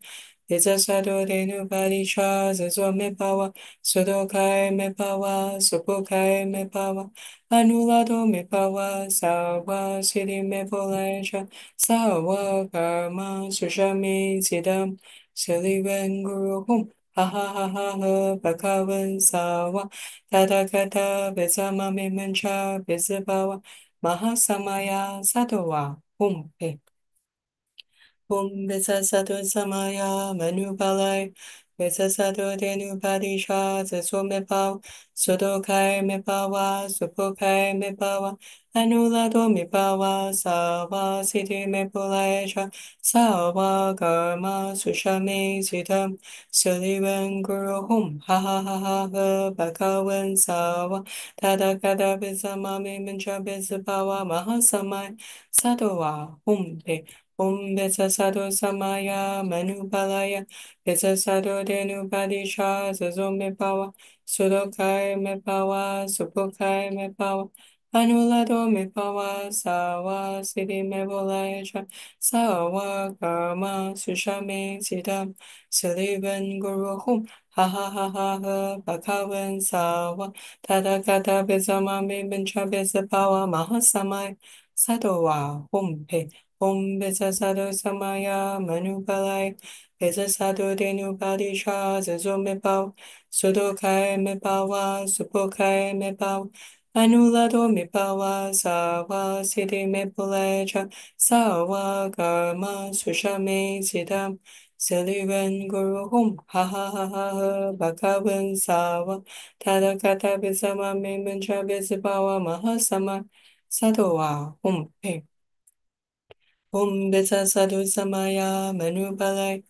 Vijayasado Denu Padisha Zazo Me Pawa Sudokai Me Pawa Supokai Me Pawa Anulado Me Pawa Sawa Siddhi Me Polaja Sawa Karma Sushami Zidam Silivan Guru Hum Ha ha ha ha ha Bhagavan Sawa Tata Kata Vizama Me Mancha Vizibawa Mahasamaya Sadowa Hum Pe Om Vijayasado Samaya Manupalai Vijayasado Denu Padisha Zazo Mepao Sudokai Mepawa Supokai Mepawa Anulado Mepawa Sawa Siddhi Mepulaisha Sawa Karma Sushame Siddham Sulivan Guru Hum Ha ha ha ha ha Bhagavan Sawa Tada Kada Vizamami Mincha Vizabawa Mahasamai Sadowa Hum Pe Om Vijayasado Samaya Manupalaya Vijayasado Denu Padisha Zazo Mepawa Sudokai Mepawa Supokai Mepawa Anulado Mepawa Sawa Siddhi Mepolaja Sawa Karma Sushame Siddham Silivan Guru Hum Ha ha ha ha ha Bhagavan Sawa Tada Kata Vizamami Mincha Vizapawa Mahasamai Sadowa Hum Pe Om Vijayasado Samaya Manupalai Vijayasado Denu Padisha Zazo Mepao Sudokai Mepawa Supokai Mepao Anulado Mepawa Sawa Siddhi Mepulaja Sawa Karma Sushame Siddham Silivan Guru Hum Ha ha ha ha ha Bhagavan Sawa Tada Kata Vizama Memancha Vizibawa Mahasama Sadowa Hum Pe Om Vijayasado Samaya Manupalai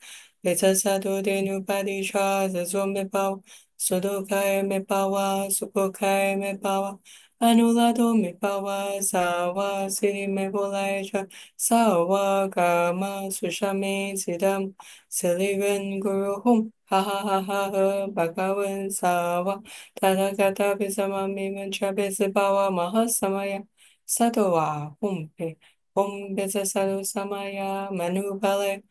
Vijayasado Denu Padisha Zazo Mepao Sudokai Mepawa Supokai Mepawa Anulado Mepawa Sawa Siddhi Mepolaja Sawa Karma Sushame Siddham Silivan Guru Hum Ha ha ha ha ha Bhagavan Sawa Tata Kata Visamami Mancha Vizibawa Mahasamaya Sadowa Hum Pe Om Vijayasado Samaya Manupale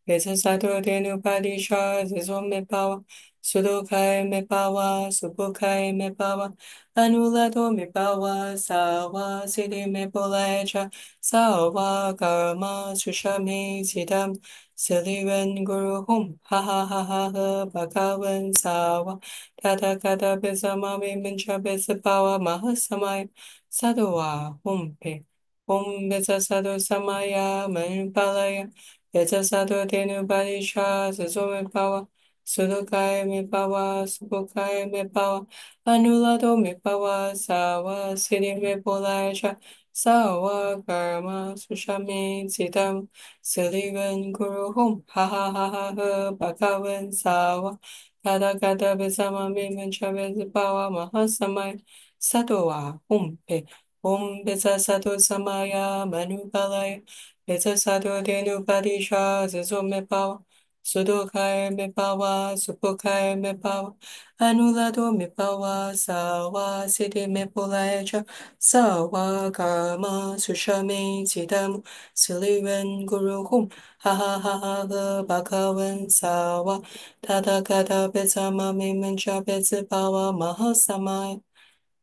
Vijayasado Denu Padisha Zazo Mepawa Sudokai Mepawa Supokai Mepawa Anulado Mepawa Sawa Siddhi Mepolaja Sawa Karma Sushame Siddham Silivan Guru Hum Ha ha ha ha ha Bhagavan Sawa Tata Kata Visamami Mincha Visapawa Mahasamaya Sadowa Hum Pe Om Vijayasado Samaya Manupalaya Vijayasado Denu Padisha Zazo Mepawa Sudokai Mepawa Supokai Mepawa Anulado Mepawa Sawa Siddhi Mepolaja Sawa Karma Sushame Siddham Silivan Guru Hum Ha ha ha ha ha Bhagavan Sawa Kada Kada Visama Mimancha Vizipawa Mahasamai Sadowa Hum Pe Om Vijayasado Samaya Manupalaya Vijayasado Denu Padisha Zazo Mepawa Sudokai Mepawa Supokai Mepawa Anulado Mepawa Sawa Siddhi Mepolaja Sawa Karma Sushame Siddham Silivan Guru Hum Ha ha ha ha ha Bhagavan Sawa Tata Kata Vizama Mimancha Vizipawa Mahasamaya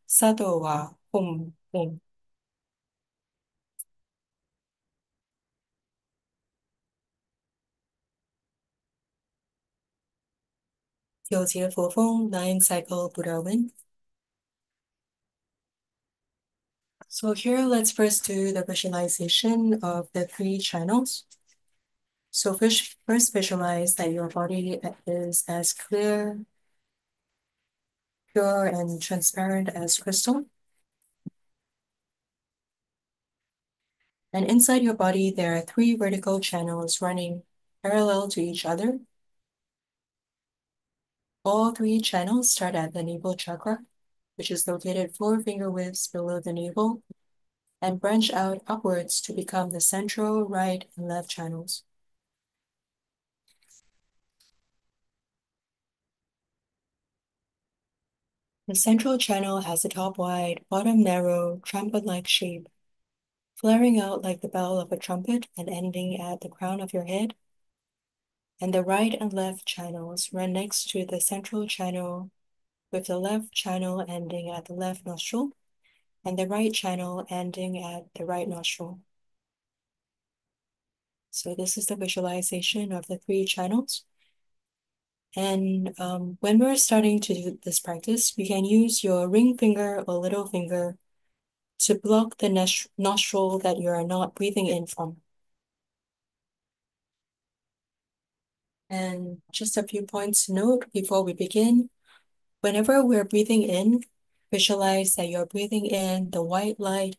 Sadowa Hum Hum 九节佛风 9 cycle Buddha Lian. So here let's first do the visualization of the three channels. So first visualize that your body is as clear, pure, and transparent as crystal. And inside your body, there are three vertical channels running parallel to each other. All three channels start at the navel chakra, which is located 4 finger widths below the navel, and branch out upwards to become the central, right, and left channels. The central channel has a top wide, bottom narrow, trumpet-like shape, flaring out like the bell of a trumpet and ending at the crown of your head. And the right and left channels run next to the central channel, with the left channel ending at the left nostril, and the right channel ending at the right nostril. So this is the visualization of the three channels. And when we're starting to do this practice, you can use your ring finger or little finger to block the nostril that you are not breathing in from. And just a few points to note before we begin. Whenever we're breathing in, visualize that you're breathing in the white light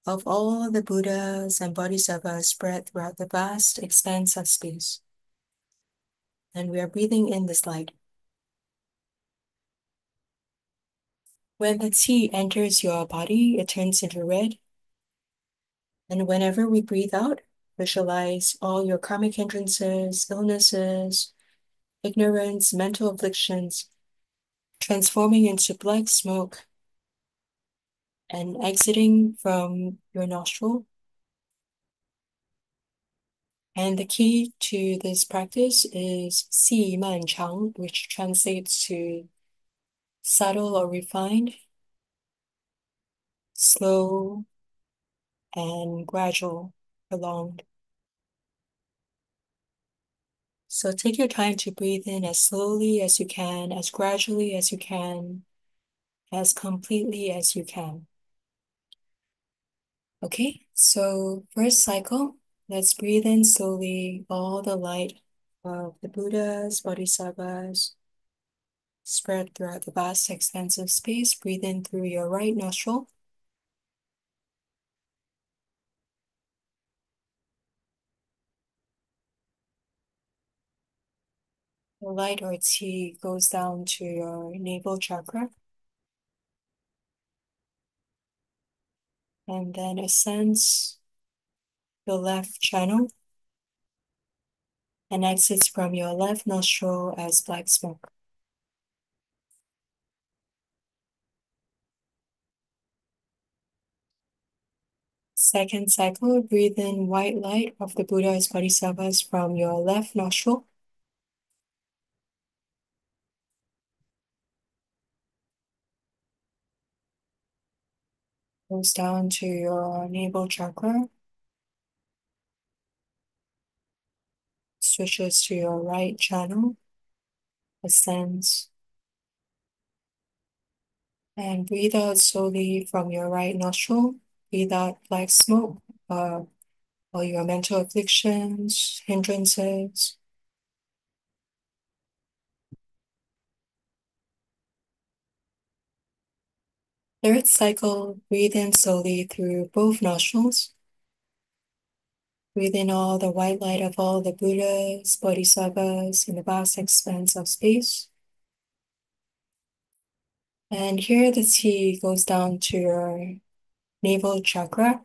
of all the Buddhas and Bodhisattvas spread throughout the vast expanse of space. And we are breathing in this light. When the qi enters your body, it turns into red. And whenever we breathe out, visualize all your karmic hindrances, illnesses, ignorance, mental afflictions, transforming into black smoke and exiting from your nostril. And the key to this practice is xi man chang, which translates to subtle or refined, slow, and gradual, prolonged. So take your time to breathe in as slowly as you can, as gradually as you can, as completely as you can. Okay, so first cycle, let's breathe in slowly all the light of the Buddhas, Bodhisattvas, spread throughout the vast expanse of space. Breathe in through your right nostril. The light or qi goes down to your navel chakra and then ascends the left channel and exits from your left nostril as black smoke. Second cycle, breathe in white light of the Buddha's Bodhisattvas from your left nostril. Goes down to your navel chakra. Switches to your right channel. Ascends. And breathe out slowly from your right nostril. Breathe out black smoke, all your mental afflictions, hindrances. Third cycle, breathe in slowly through both nostrils. Breathe in all the white light of all the Buddhas, Bodhisattvas in the vast expanse of space. And here the qi goes down to your navel chakra.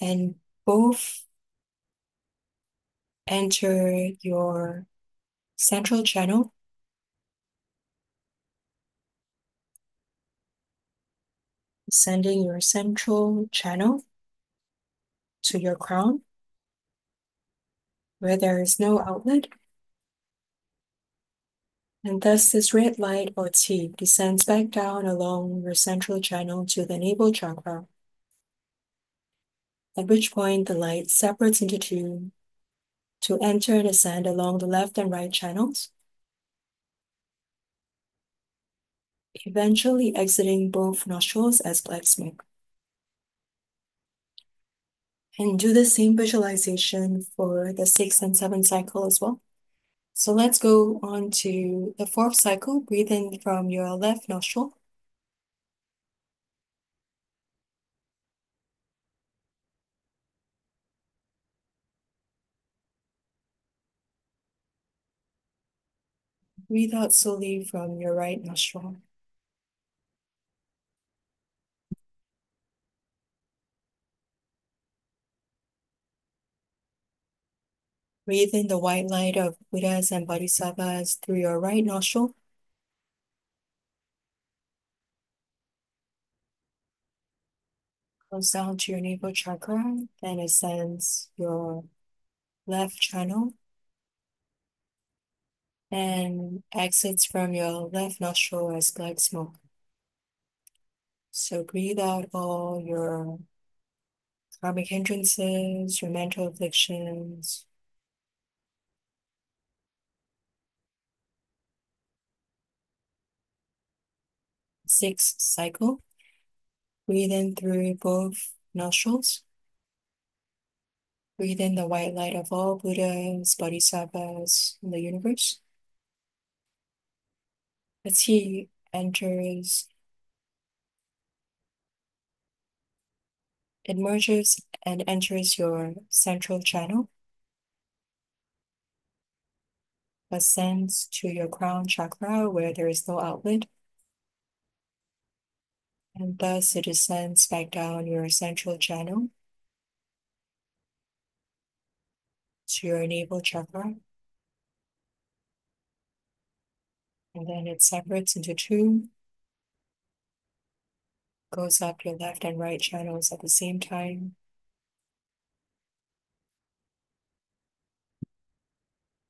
And both enter your central channel, sending your central channel to your crown, where there is no outlet. And thus this red light or qi descends back down along your central channel to the navel chakra, at which point the light separates into two to enter and ascend along the left and right channels, eventually exiting both nostrils as black smoke. And do the same visualization for the 6th and 7th cycle as well. So let's go on to the 4th cycle. Breathe in from your left nostril. Breathe out slowly from your right nostril. Breathe in the white light of Buddhas and Bodhisattvas through your right nostril. Goes down to your navel chakra, then ascends your left channel and exits from your left nostril as black smoke. So breathe out all your karmic hindrances, your mental afflictions. Sixth cycle. Breathe in through both nostrils. Breathe in the white light of all Buddhas, Bodhisattvas in the universe. As he enters, it merges and enters your central channel, ascends to your crown chakra where there is no outlet, and thus it descends back down your central channel to your navel chakra, and then it separates into two, goes up your left and right channels at the same time,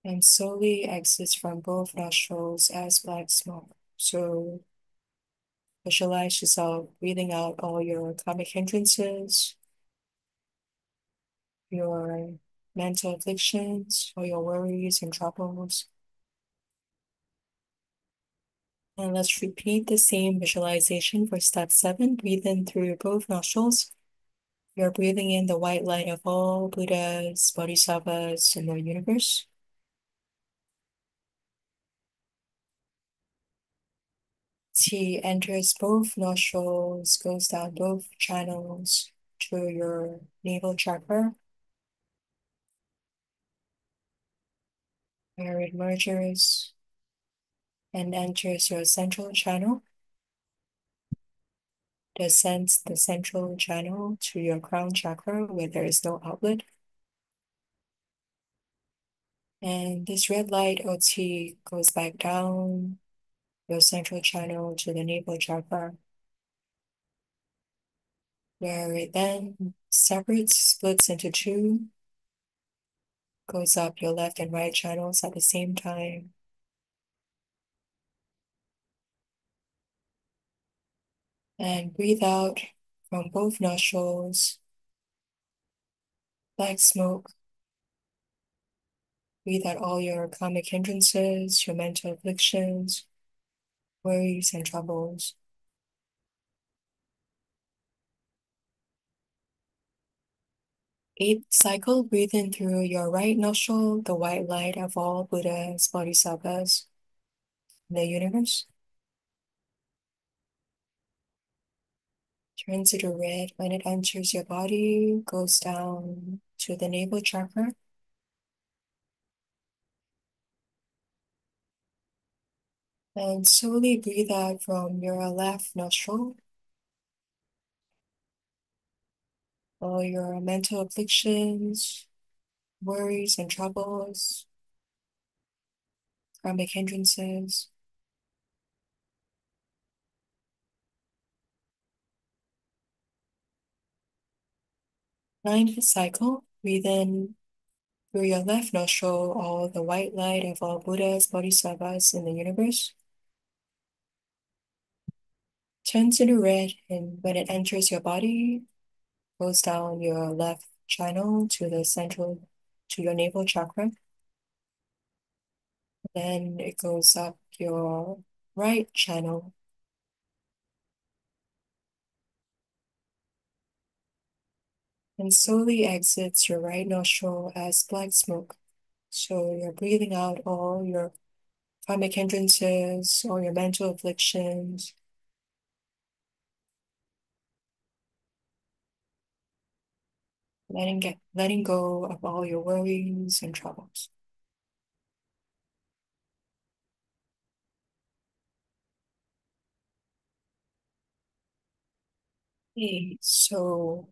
and slowly exits from both nostrils as black smoke. So visualize yourself breathing out all your karmic hindrances, your mental afflictions, all your worries and troubles. And let's repeat the same visualization for step 7. Breathe in through both nostrils. You're breathing in the white light of all Buddhas, Bodhisattvas in the universe. Qi enters both nostrils, goes down both channels to your navel chakra, where it merges and enters your central channel, descends the central channel to your crown chakra where there is no outlet. And this red light or qi goes back down your central channel to the navel chakra, where it then separates, splits into two, goes up your left and right channels at the same time. And breathe out from both nostrils, black smoke. Breathe out all your karmic hindrances, your mental afflictions, worries, and troubles. Eighth cycle, breathe in through your right nostril, the white light of all Buddhas, Bodhisattvas in the universe. Turns to red when it enters your body, goes down to the navel chakra. And slowly breathe out from your left nostril. All your mental afflictions, worries and troubles, karmic hindrances. Ninth cycle, breathe in through your left nostril all the white light of all Buddhas, Bodhisattvas in the universe. Turns into red, and when it enters your body, goes down your left channel to the central, to your navel chakra. Then it goes up your right channel and slowly exits your right nostril as black smoke. So you're breathing out all your karmic hindrances, all your mental afflictions, letting go of all your worries and troubles. Okay, so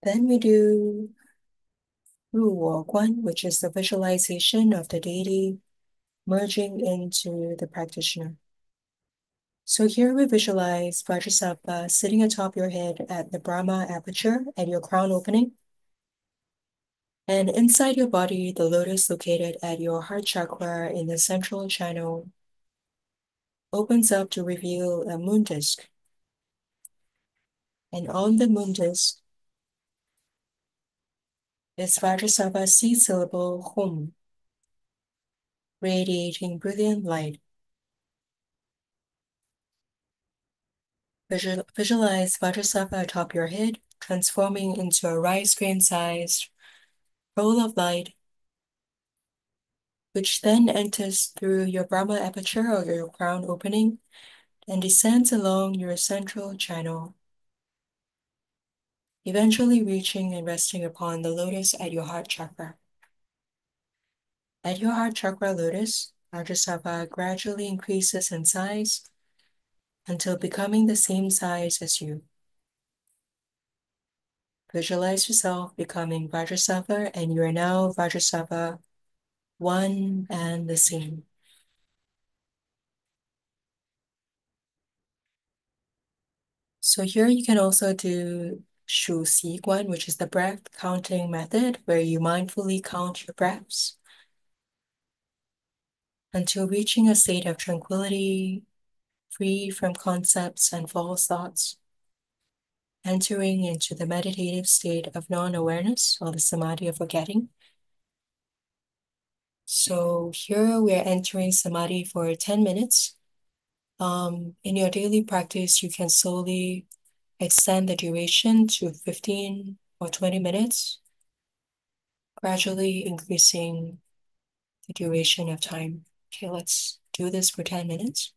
then we do Ru Guan, which is the visualization of the deity merging into the practitioner. So here we visualize Vajrasattva sitting atop your head at the Brahma aperture at your crown opening. And inside your body, the lotus located at your heart chakra in the central channel opens up to reveal a moon disk. And on the moon disk is Vajrasattva's seed syllable Hom, radiating brilliant light. Visualize Vajrasattva atop your head, transforming into a rice grain-sized roll of light, which then enters through your Brahma aperture or your crown opening and descends along your central channel, eventually reaching and resting upon the lotus at your heart chakra. At your heart chakra lotus, Vajrasattva gradually increases in size until becoming the same size as you. Visualize yourself becoming Vajrasattva, and you are now Vajrasattva, one and the same. So here you can also do Shu Si Guan, which is the breath counting method, where you mindfully count your breaths until reaching a state of tranquility, free from concepts and false thoughts, entering into the meditative state of non-awareness or the samadhi of forgetting. So here we're entering samadhi for 10 minutes. In your daily practice, you can slowly extend the duration to 15 or 20 minutes, gradually increasing the duration of time. Okay, let's do this for 10 minutes.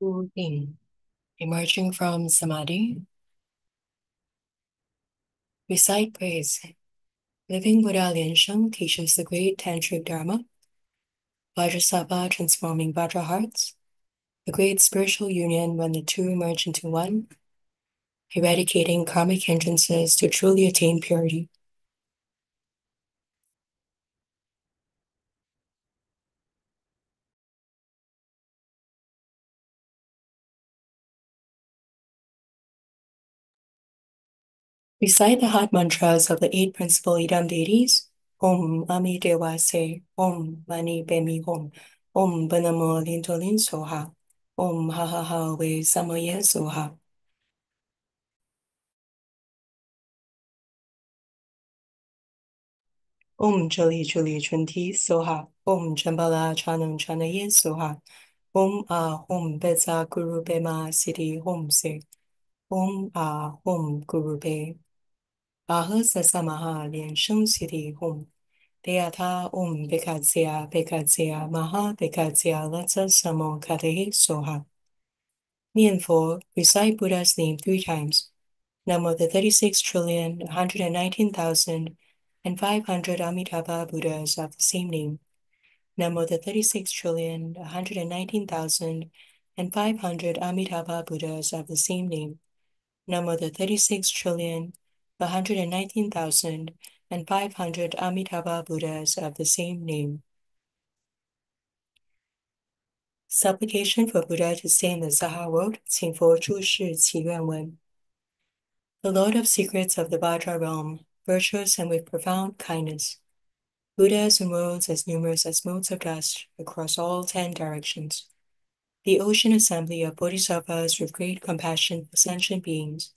Ling. Emerging from Samadhi, recite praise. Living Buddha Lian Sheng teaches the great tantric dharma, Vajrasattva transforming Vajra hearts, the great spiritual union when the two merge into one, eradicating karmic hindrances to truly attain purity. Recite the hot mantras of the eight principal Idam deities. Om Ami Dewa Se, Om Mani Bemi Hom, Om Banamo Lintolin Soha, Om Ha Ha Ha We Samoye Soha. Om Jali Juli Chunti Soha, Om Chambala Chanang Chanaye Soha, Om Ah Om Beza Guru Bema Siddhi Hom Se, Om Ah Om Guru Be, Ah Sasamaha Lian Sheng Siddhi Hom. Deata Bekadzea Maha Bekadzea Letsa Samo Katehi Soha. Nianfo, recite Buddha's name 3 times. Namo the 36 trillion, 119,500 Amitabha Buddhas of the same name. Namo the 36 trillion, 119,500 Amitabha Buddhas of the same name. Namo the 36 trillion, 119,500 Amitabha Buddhas of the same name. Supplication for Buddha to stay in the Saha world, 请佛注释祈愿文. The Lord of Secrets of the Vajra realm, virtuous and with profound kindness. Buddhas and worlds as numerous as motes of dust across all 10 directions. The ocean assembly of bodhisattvas with great compassion for sentient beings,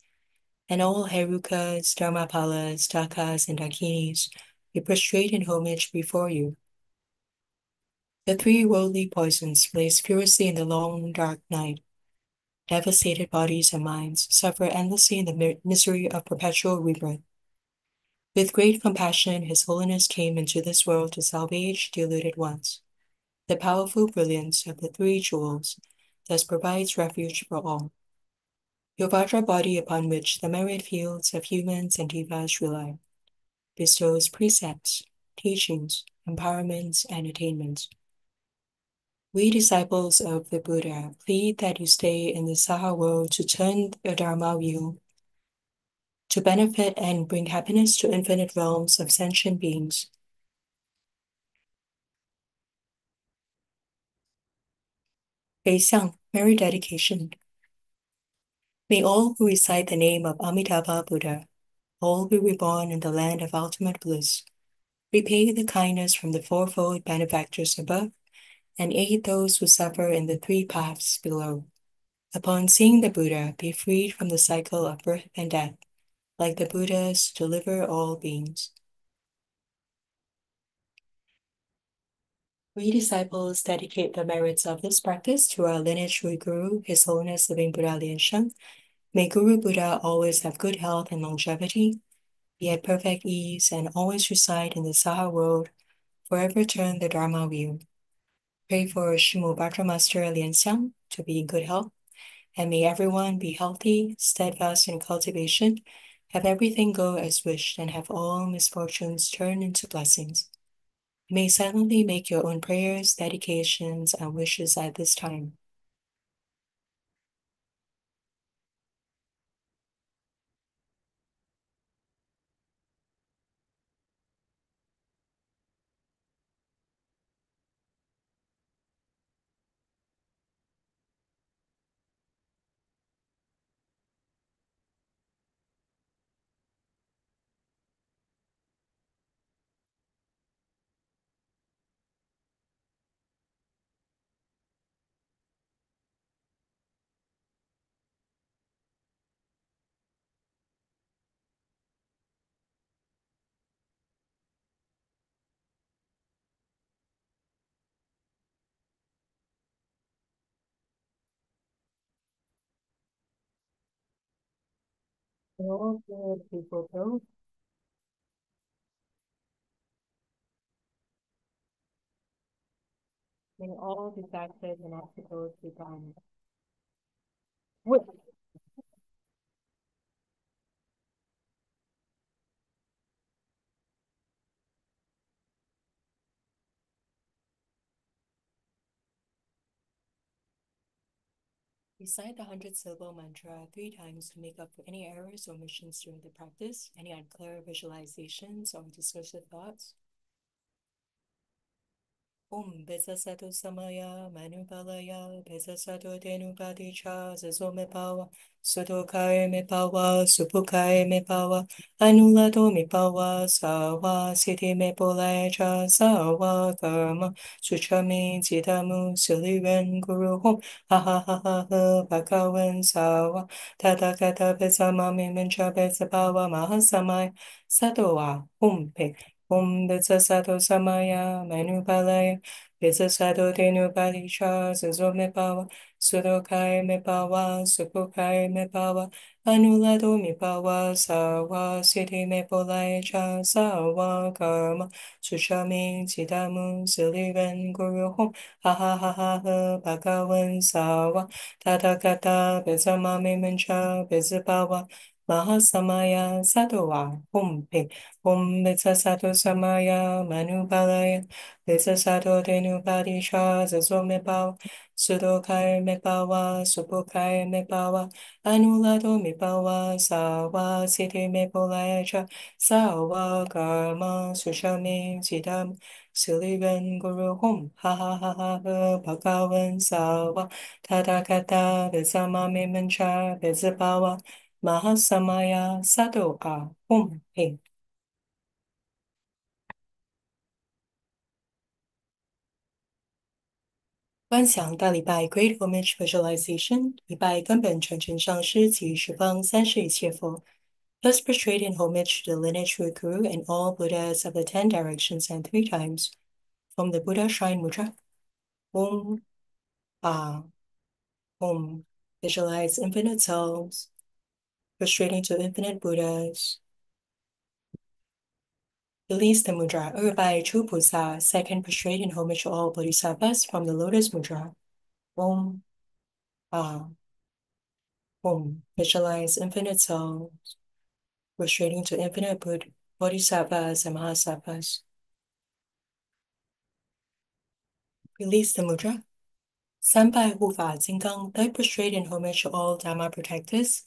and all Herukas, Dharmapalas, Takas, and Dakinis, we prostrate in homage before you. The 3 worldly poisons blaze furiously in the long, dark night. Devastated bodies and minds suffer endlessly in the misery of perpetual rebirth. With great compassion, His Holiness came into this world to salvage deluded ones. The powerful brilliance of the 3 jewels thus provides refuge for all. Your Vajra body upon which the merit fields of humans and devas rely bestows precepts, teachings, empowerments, and attainments. We disciples of the Buddha plead that you stay in the Saha world to turn the Dharma wheel, to benefit and bring happiness to infinite realms of sentient beings. Beixiang, Merit Dedication. May all who recite the name of Amitabha Buddha, all be reborn in the land of ultimate bliss, repay the kindness from the fourfold benefactors above, and aid those who suffer in the 3 paths below. Upon seeing the Buddha, be freed from the cycle of birth and death, like the Buddhas, deliver all beings. We disciples dedicate the merits of this practice to our lineage Guru, His Holiness Living Buddha Lian Sheng. May Guru Buddha always have good health and longevity, be at perfect ease, and always reside in the Saha world, forever turn the Dharma wheel. Pray for Shimu Batra Master Lian Xiang to be in good health, and may everyone be healthy, steadfast in cultivation, have everything go as wished, and have all misfortunes turn into blessings. You may silently make your own prayers, dedications, and wishes at this time. May all good be fulfilled. May all defective and obstacles be gone. Recite the 100-syllable mantra 3 times to make up for any errors or omissions during the practice, any unclear visualizations or discursive thoughts. Vajrasattva samaya manupalaya Vajrasattva denupadicha zazo me pawa Sudokai me pawa Supukai me pawa Anulato me pawa Sawa siddhi me polaja Sawa karma Suchami jidamu Siliren guru hom Ha ha ha ha ha Bhagavan sawa Tata kata bezamami mincha bezabawa Mahasamaya Sadowa humpe Vajrasattva samaya manupalaya Vajrasattva denupadicha zazo me pawa Sudokai me pawa Supukai me pawa Anulato me pawa Sawa siddhi me polaja Sawa karma Suchami jidamu Siliren guru hom Ha ha ha ha ha Bhagavan sawa Tathagata bezamami mancha bezabawa Mahasamaya sadowa humpe Vajrasattva samaya manupalaya Vajrasattva denupadicha zazo me pawa Sudokai me pawa Supukai me pawa Anulato me pawa Sawa siddhi me polaja Sawa karma Suchami jidam Silivan guru hom Ha ha ha ha ha Bhagavan sawa Tathagata bezamami mancha bezabawa Mahasamaya sadoa humpe 观想大礼拜 Great Homage Visualization 礼拜根本传承上师及十方三世一切佛 Thus prostrate in homage to the lineage root Guru and all Buddhas of the 10 directions and 3 times from the Buddha Shrine Mudra. Om Ah Om. Visualize infinite selves, prostrating to infinite Buddhas. Release the mudra. Urbai Chu Pusa, second prostrate in homage to all Bodhisattvas from the Lotus Mudra. Om Ah Om. Visualize infinite selves, prostrating to infinite Bodhisattvas and Mahasattvas. Release the mudra. Sampai Hufa Jinggang, third prostrate in homage to all Dharma protectors.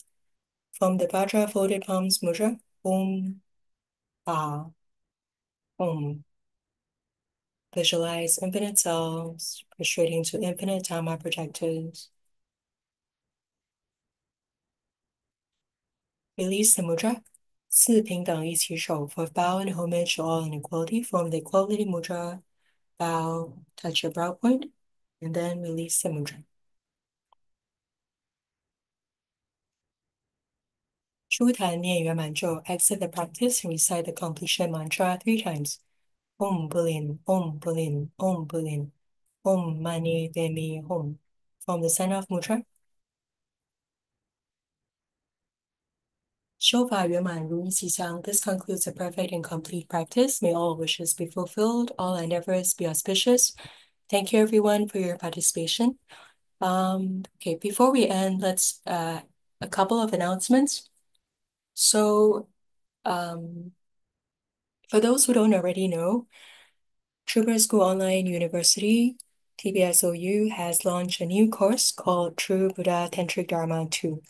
From the Vajra folded palms mudra. Om Ah Om. Visualize infinite selves, prostrating to infinite Dharma protectors. Release the mudra. 四平等一起手 for bow and homage to all inequality. Form the equality mudra. Bow, touch your brow point, and then release the mudra. 初坛念圆满咒 exit the practice and recite the completion mantra 3 times. Om Bulin, Om Bulin, Om Bulin, Om Mani Demi Hom. From the center of mudra. 修法圆满如意吉祥. This concludes a perfect and complete practice. May all wishes be fulfilled, all endeavors be auspicious. Thank you everyone for your participation. Okay, before we end, let's a couple of announcements. So, for those who don't already know, True School Online University, TBSOU, has launched a new course called True Buddha Tantric Dharma 2.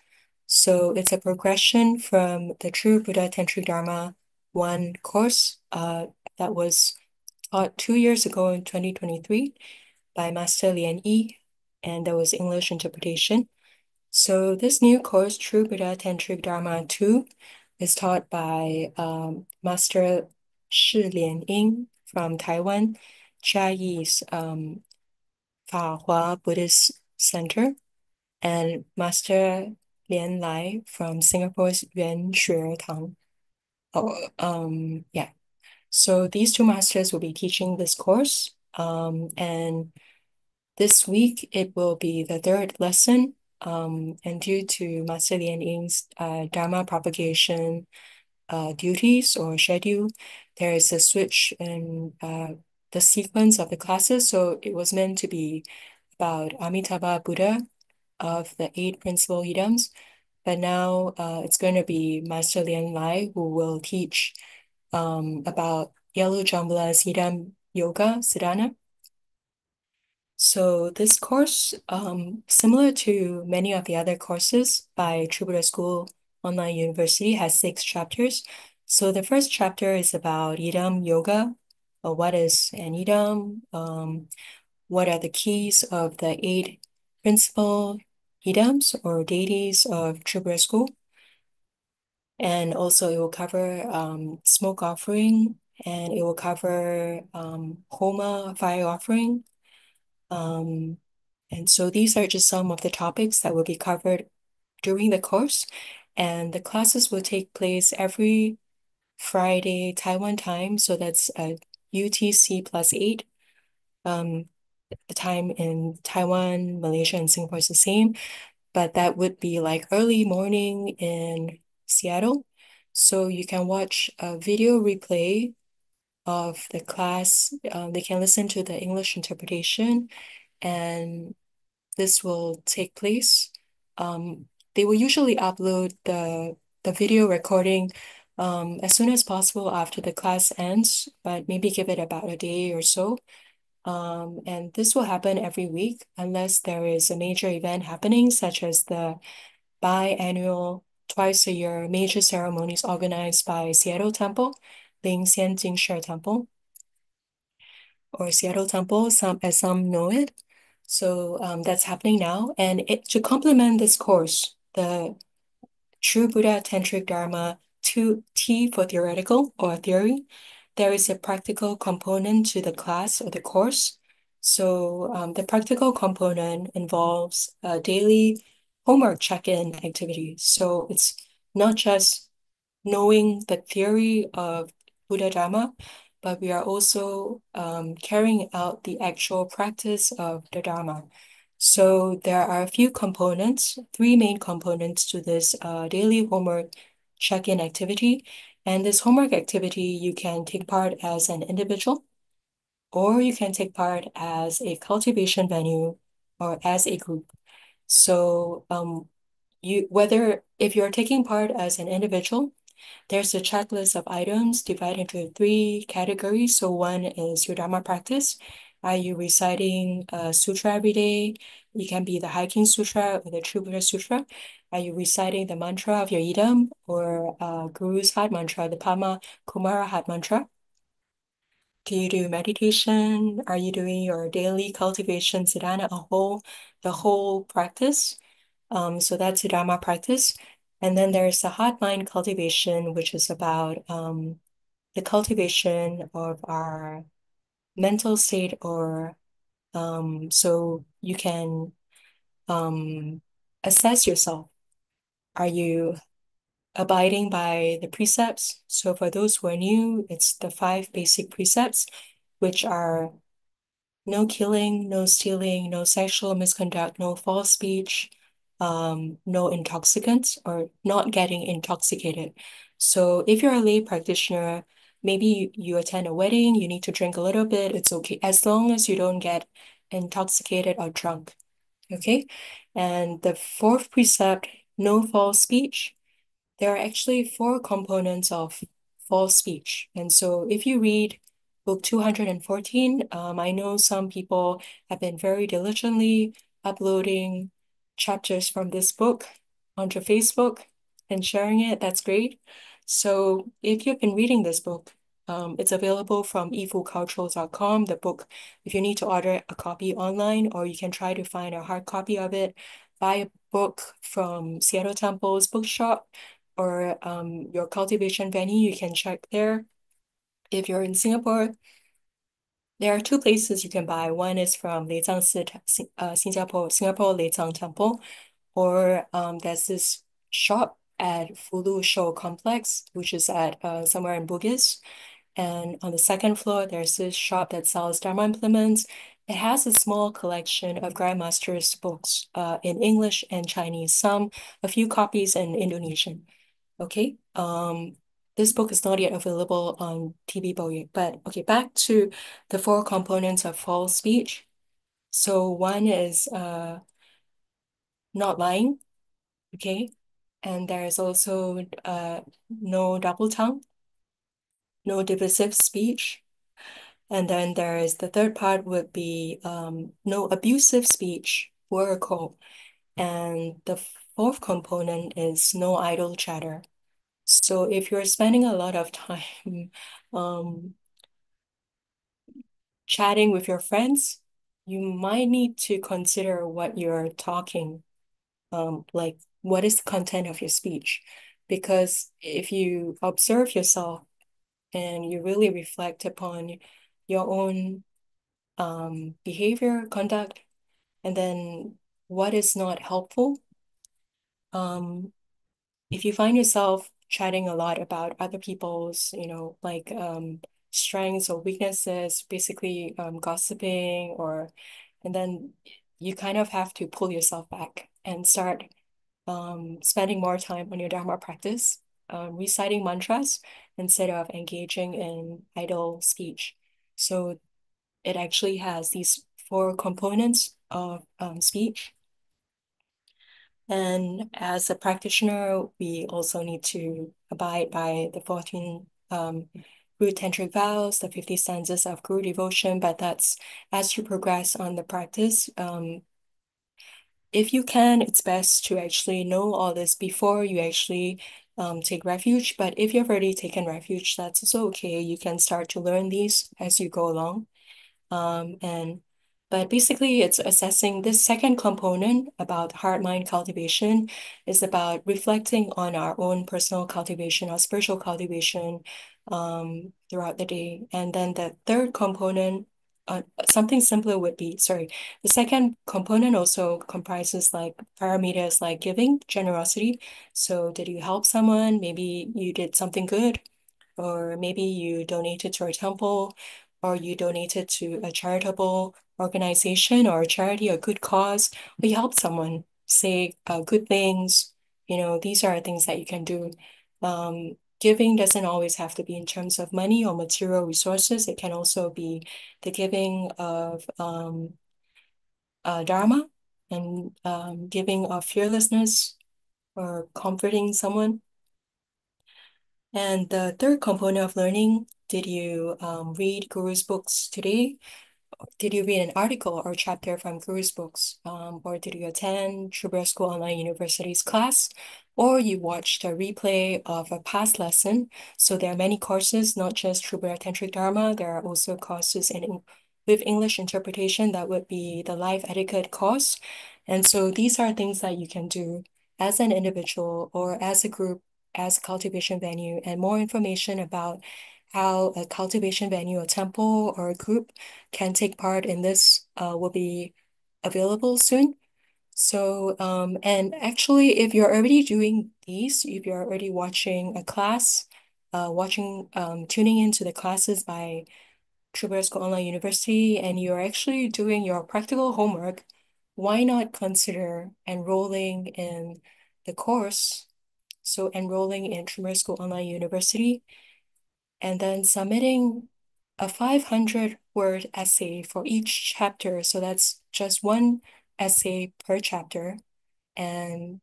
So it's a progression from the True Buddha Tantric Dharma 1 course that was taught 2 years ago in 2023 by Master Lian Yi, and there was English interpretation. So this new course, True Buddha Tantric Dharma 2, is taught by Master Shi Lian Ying from Taiwan, Chiayi's Fa Buddhist Center, and Master Lian Lai from Singapore's Yuan Shui Tang. Yeah. So these two masters will be teaching this course. And this week it will be the 3rd lesson. And due to Master Lian Ying's Dharma propagation duties or schedule, there is a switch in the sequence of the classes. So it was meant to be about Amitabha Buddha of the 8 principal idioms. But now it's going to be Master Lian Lai who will teach about Yellow Jambla's idiom yoga, Sadhana. So this course, similar to many of the other courses by True Buddha School Online University, has 6 chapters. So the first chapter is about idam yoga. What is an idam? What are the keys of the 8 principal idams or deities of True Buddha School? And also it will cover smoke offering, and it will cover Homa, fire offering. And so these are just some of the topics that will be covered during the course. And the classes will take place every Friday Taiwan time. So that's UTC +8. The time in Taiwan, Malaysia, and Singapore is the same, but that would be like early morning in Seattle. So you can watch a video replay of the class. They can listen to the English interpretation, and this will take place. They will usually upload the video recording as soon as possible after the class ends, but maybe give it about a day or so. And this will happen every week unless there is a major event happening, such as the biannual, twice a year major ceremonies organized by Seattle Temple, Ling Temple, or Seattle Temple, as some know it. So that's happening now. And to complement this course, the True Buddha Tantric Dharma 2T for theoretical or theory, there is a practical component to the class or the course. So the practical component involves a daily homework check-in activity. So it's not just knowing the theory of Buddha Dharma, but we are also carrying out the actual practice of the Dharma. So there are a few components, 3 main components to this daily homework check-in activity. And this homework activity, you can take part as an individual, or you can take part as a cultivation venue or as a group. So if you're taking part as an individual, there's a checklist of items divided into 3 categories. So one is your Dharma practice. Are you reciting a sutra every day? It can be the Hiking Sutra or the True Buddha Sutra. Are you reciting the mantra of your idam or Guru's heart mantra, the Pama Kumara heart mantra? Do you do meditation? Are you doing your daily cultivation, Sadhana, the whole practice? So that's the Dharma practice. And then there's the heart mind cultivation, which is about the cultivation of our mental state, or so you can assess yourself. Are you abiding by the precepts? So for those who are new, it's the 5 basic precepts, which are no killing, no stealing, no sexual misconduct, no false speech, no intoxicants, or not getting intoxicated. So if you're a lay practitioner, maybe you attend a wedding, you need to drink a little bit, it's okay, as long as you don't get intoxicated or drunk. Okay? And the 4th precept, no false speech. There are actually 4 components of false speech. And so if you read book 214, I know some people have been very diligently uploading chapters from this book onto Facebook and sharing it. That's great. So if you've been reading this book, it's available from efucultural.com, the book. If you need to order a copy online, or you can try to find a hard copy of it, buy a book from Seattle Temple's bookshop, or your cultivation venue, you can check there. If you're in Singapore, there are 2 places you can buy. One is from Singapore Leizang Temple, or there's this shop at Fulu Show Complex, which is at somewhere in Bugis. And on the 2nd floor, there's this shop that sells Dharma implements. It has a small collection of Grand Master's books in English and Chinese, a few copies in Indonesian. Okay. This book is not yet available on TBSOU, but okay, back to the 4 components of false speech. So one is not lying, okay? And there is also no double tongue, no divisive speech. And then there is the third part would be no abusive speech, oracle. And the fourth component is no idle chatter. So if you're spending a lot of time um, chatting with your friends, you might need to consider what you're talking, like what is the content of your speech? Because if you observe yourself and you really reflect upon your own behavior, conduct, and then what is not helpful, um, if you find yourself chatting a lot about other people's, like strengths or weaknesses, basically gossiping, and then you kind of have to pull yourself back and start spending more time on your Dharma practice, reciting mantras instead of engaging in idle speech. So it actually has these four components of speech. And as a practitioner, we also need to abide by the 14 Guru Tantric vows, the 50 stanzas of Guru devotion, but that's as you progress on the practice. If you can, it's best to actually know all this before you actually take refuge. But if you've already taken refuge, that's also okay. You can start to learn these as you go along. And but basically it's assessing this second component about heart-mind cultivation is about reflecting on our own personal cultivation, our spiritual cultivation throughout the day. And then the third component, something simpler would be, sorry, the second component also comprises like parameters like giving, generosity. So did you help someone? Maybe you did something good, or maybe you donated to a temple, or you donated to a charitable organization or a charity, a good cause, or you helped someone say good things. These are things that you can do. Giving doesn't always have to be in terms of money or material resources. It can also be the giving of dharma and giving of fearlessness or comforting someone. And the third component of learning, did you read Guru's books today? Did you read an article or chapter from Guru's books? Or did you attend Tribhuvan School Online University's class? Or you watched a replay of a past lesson? So there are many courses, not just Tribhuvan Tantric Dharma. There are also courses with English interpretation. That would be the life etiquette course. And so these are things that you can do as an individual or as a group, as a cultivation venue, and more information about how a cultivation venue, a temple, or a group can take part in this will be available soon. So, and actually, if you're already doing these, if you're already watching a class, tuning into the classes by Tribhuvan School Online University, and you're actually doing your practical homework, why not consider enrolling in the course? So enrolling in Tribhuvan School Online University and then submitting a 500-word essay for each chapter. So that's just one essay per chapter. And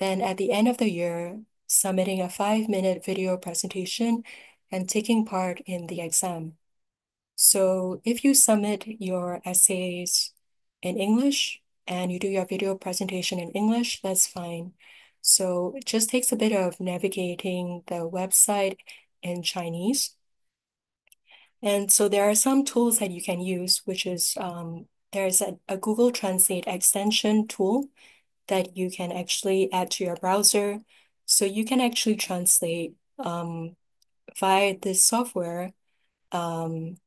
then at the end of the year, submitting a 5-minute video presentation and taking part in the exam. So if you submit your essays in English and you do your video presentation in English, that's fine. So it just takes a bit of navigating the website in Chinese. And so there are some tools that you can use, which is there's a Google Translate extension tool that you can actually add to your browser. So you can actually translate via this software, and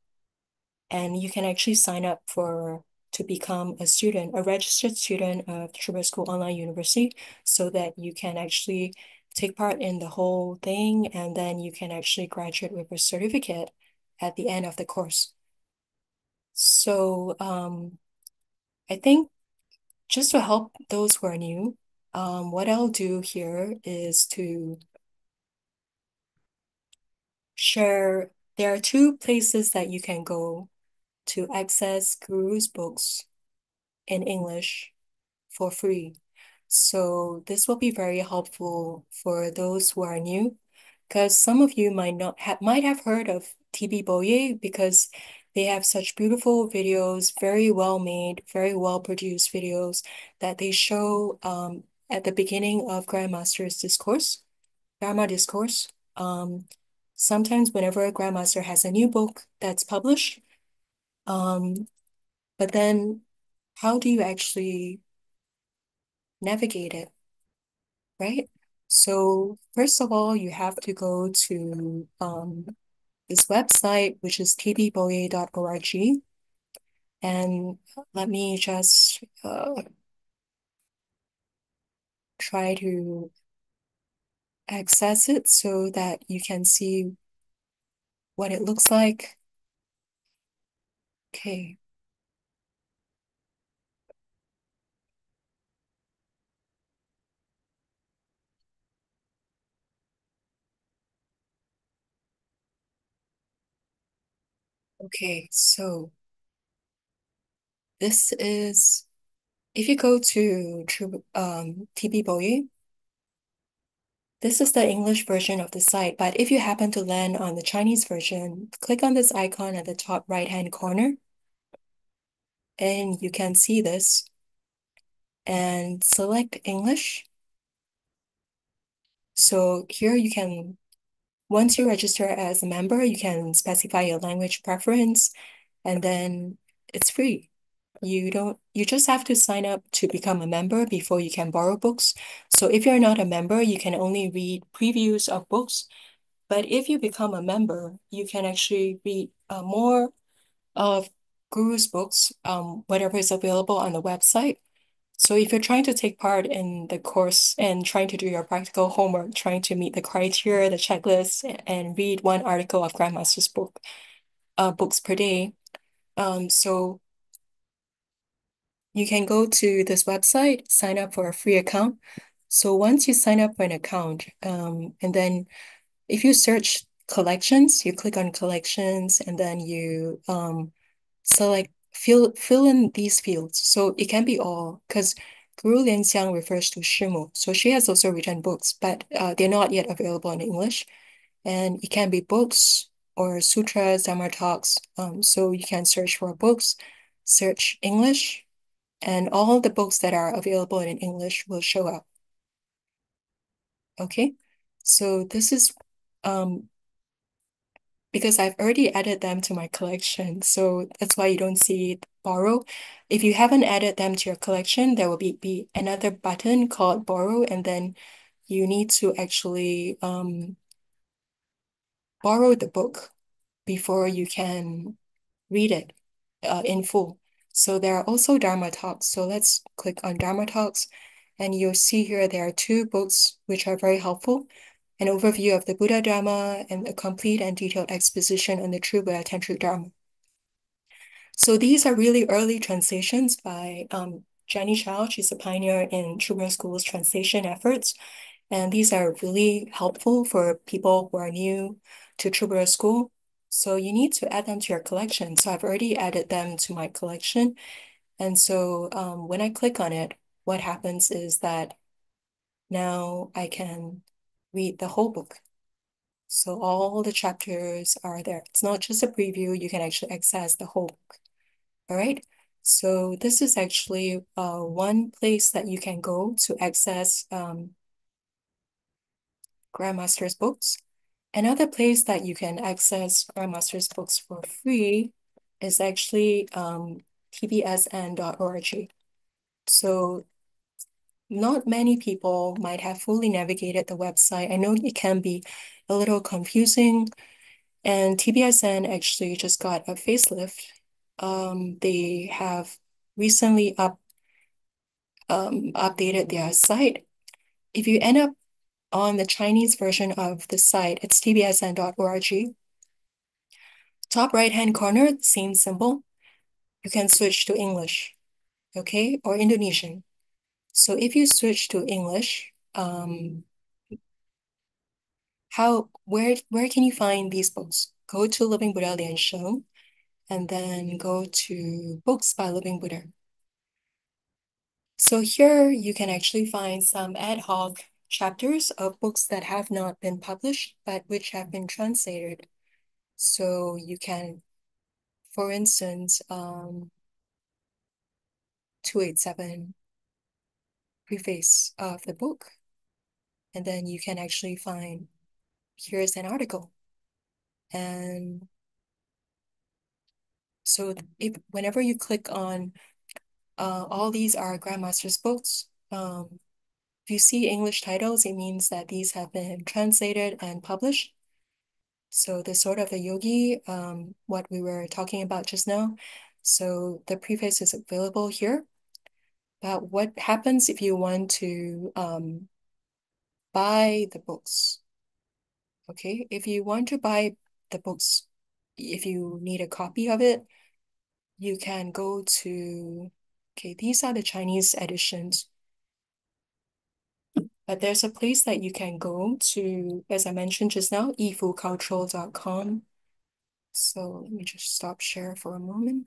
you can actually sign up to become a student, a registered student of Tribhuvan School Online University, so that you can actually take part in the whole thing, and then you can actually graduate with a certificate at the end of the course. So I think just to help those who are new, what I'll do here is to share. There are two places that you can go to access Guru's books in English for free. So this will be very helpful for those who are new, because some of you might have heard of TBSOU because they have such beautiful videos, very well made, very well produced videos that they show at the beginning of Grand Master's discourse, Dharma discourse. Sometimes whenever a Grand Master has a new book that's published, but then how do you actually navigate it, right? So first of all, you have to go to this website, which is tbboye.org. And let me just try to access it so that you can see what it looks like. Okay. Okay, so this is, if you go to TBSOU, this is the English version of the site, but if you happen to land on the Chinese version, click on this icon at the top right-hand corner, and you can see this, and select English. So here you can, once you register as a member, you can specify your language preference, and then it's free. You just have to sign up to become a member before you can borrow books. So if you're not a member, you can only read previews of books. But if you become a member, you can actually read more of Guru's books, whatever is available on the website. So if you're trying to take part in the course and trying to do your practical homework, trying to meet the criteria, the checklist, and read one article of Grandmaster's books per day, so you can go to this website, sign up for a free account. So once you sign up for an account, and then if you search collections, you click on collections, and then you select fill in these fields. So it can be all, because Guru Lian Sheng refers to Shimu. So she has also written books, but they're not yet available in English. And it can be books or sutras, Dharma talks. So you can search for books, search English, and all the books that are available in English will show up. Okay, so this is because I've already added them to my collection, so that's why you don't see borrow. If you haven't added them to your collection, there will be another button called borrow, and then you need to actually borrow the book before you can read it in full. So there are also Dharma talks. So let's click on Dharma talks, and you'll see here there are two books which are very helpful: an overview of the Buddha Dharma and a complete and detailed exposition on the true Buddha Tantric Dharma. So these are really early translations by Jenny Chow. She's a pioneer in True Buddha School's translation efforts. And these are really helpful for people who are new to True Buddha School. So you need to add them to your collection. So I've already added them to my collection. And so when I click on it, what happens is that now I can read the whole book. So all the chapters are there. It's not just a preview, you can actually access the whole book. All right. So this is actually one place that you can go to access Grandmaster's books. Another place that you can access Grandmaster's books for free is actually tbsn.org. So not many people might have fully navigated the website. I know it can be a little confusing, and TBSN actually just got a facelift. They have recently updated their site. If you end up on the Chinese version of the site, it's tbsn.org. Top right-hand corner, same symbol. You can switch to English, okay, or Indonesian. So if you switch to English, where can you find these books? Go to Living Buddha Lian Sheng, and then go to Books by Living Buddha. So here you can actually find some ad hoc chapters of books that have not been published, but which have been translated. So you can, for instance, 287 preface of the book, and then you can actually find, here's an article. And so whenever you click on, all these are Grand Master's books. If you see English titles, it means that these have been translated and published. So the Sword of the Yogi, what we were talking about just now. So the preface is available here. But what happens if you want to buy the books? Okay, if you want to buy the books, if you need a copy of it, you can go to, okay, these are the Chinese editions. But there's a place that you can go to, as I mentioned just now, yifucultural.com. So let me just stop share for a moment.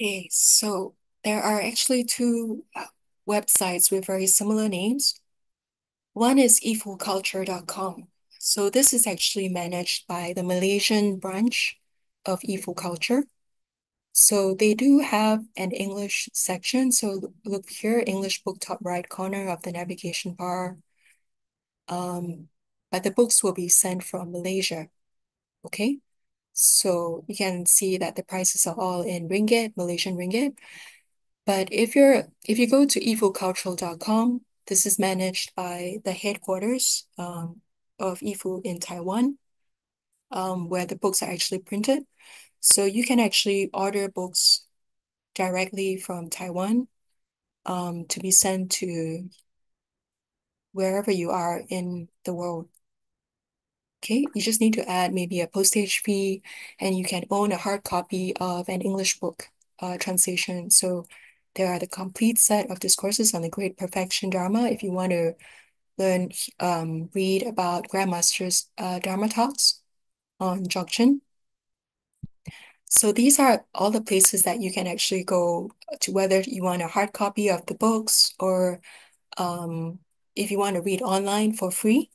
Okay, so there are actually two websites with very similar names. One is yifuculture.com. So this is actually managed by the Malaysian branch of Yifu Culture. So they do have an English section. So look here, English book top right corner of the navigation bar. But the books will be sent from Malaysia. Okay. So you can see that the prices are all in ringgit, Malaysian ringgit. But if you go to yifucultural.com, this is managed by the headquarters of Yifu in Taiwan, where the books are actually printed. So you can actually order books directly from Taiwan to be sent to wherever you are in the world. Okay, you just need to add maybe a postage fee, and you can own a hard copy of an English book translation. So there are the complete set of discourses on the Great Perfection Dharma if you want to learn, read about Grand Master's Dharma talks on Dzogchen. So these are all the places that you can actually go to, whether you want a hard copy of the books or if you want to read online for free.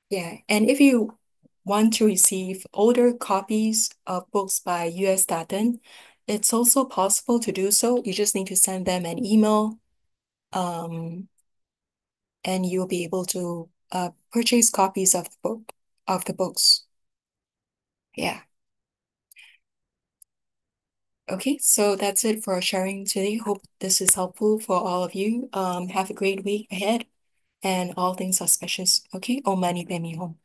Yeah, and if you want to receive older copies of books by US Daten, it's also possible to do so. You just need to send them an email, and you'll be able to purchase copies of the books. Yeah. Okay, so that's it for sharing today. Hope this is helpful for all of you. Have a great week ahead, and all things auspicious. Okay, Om Mani Padme Hum.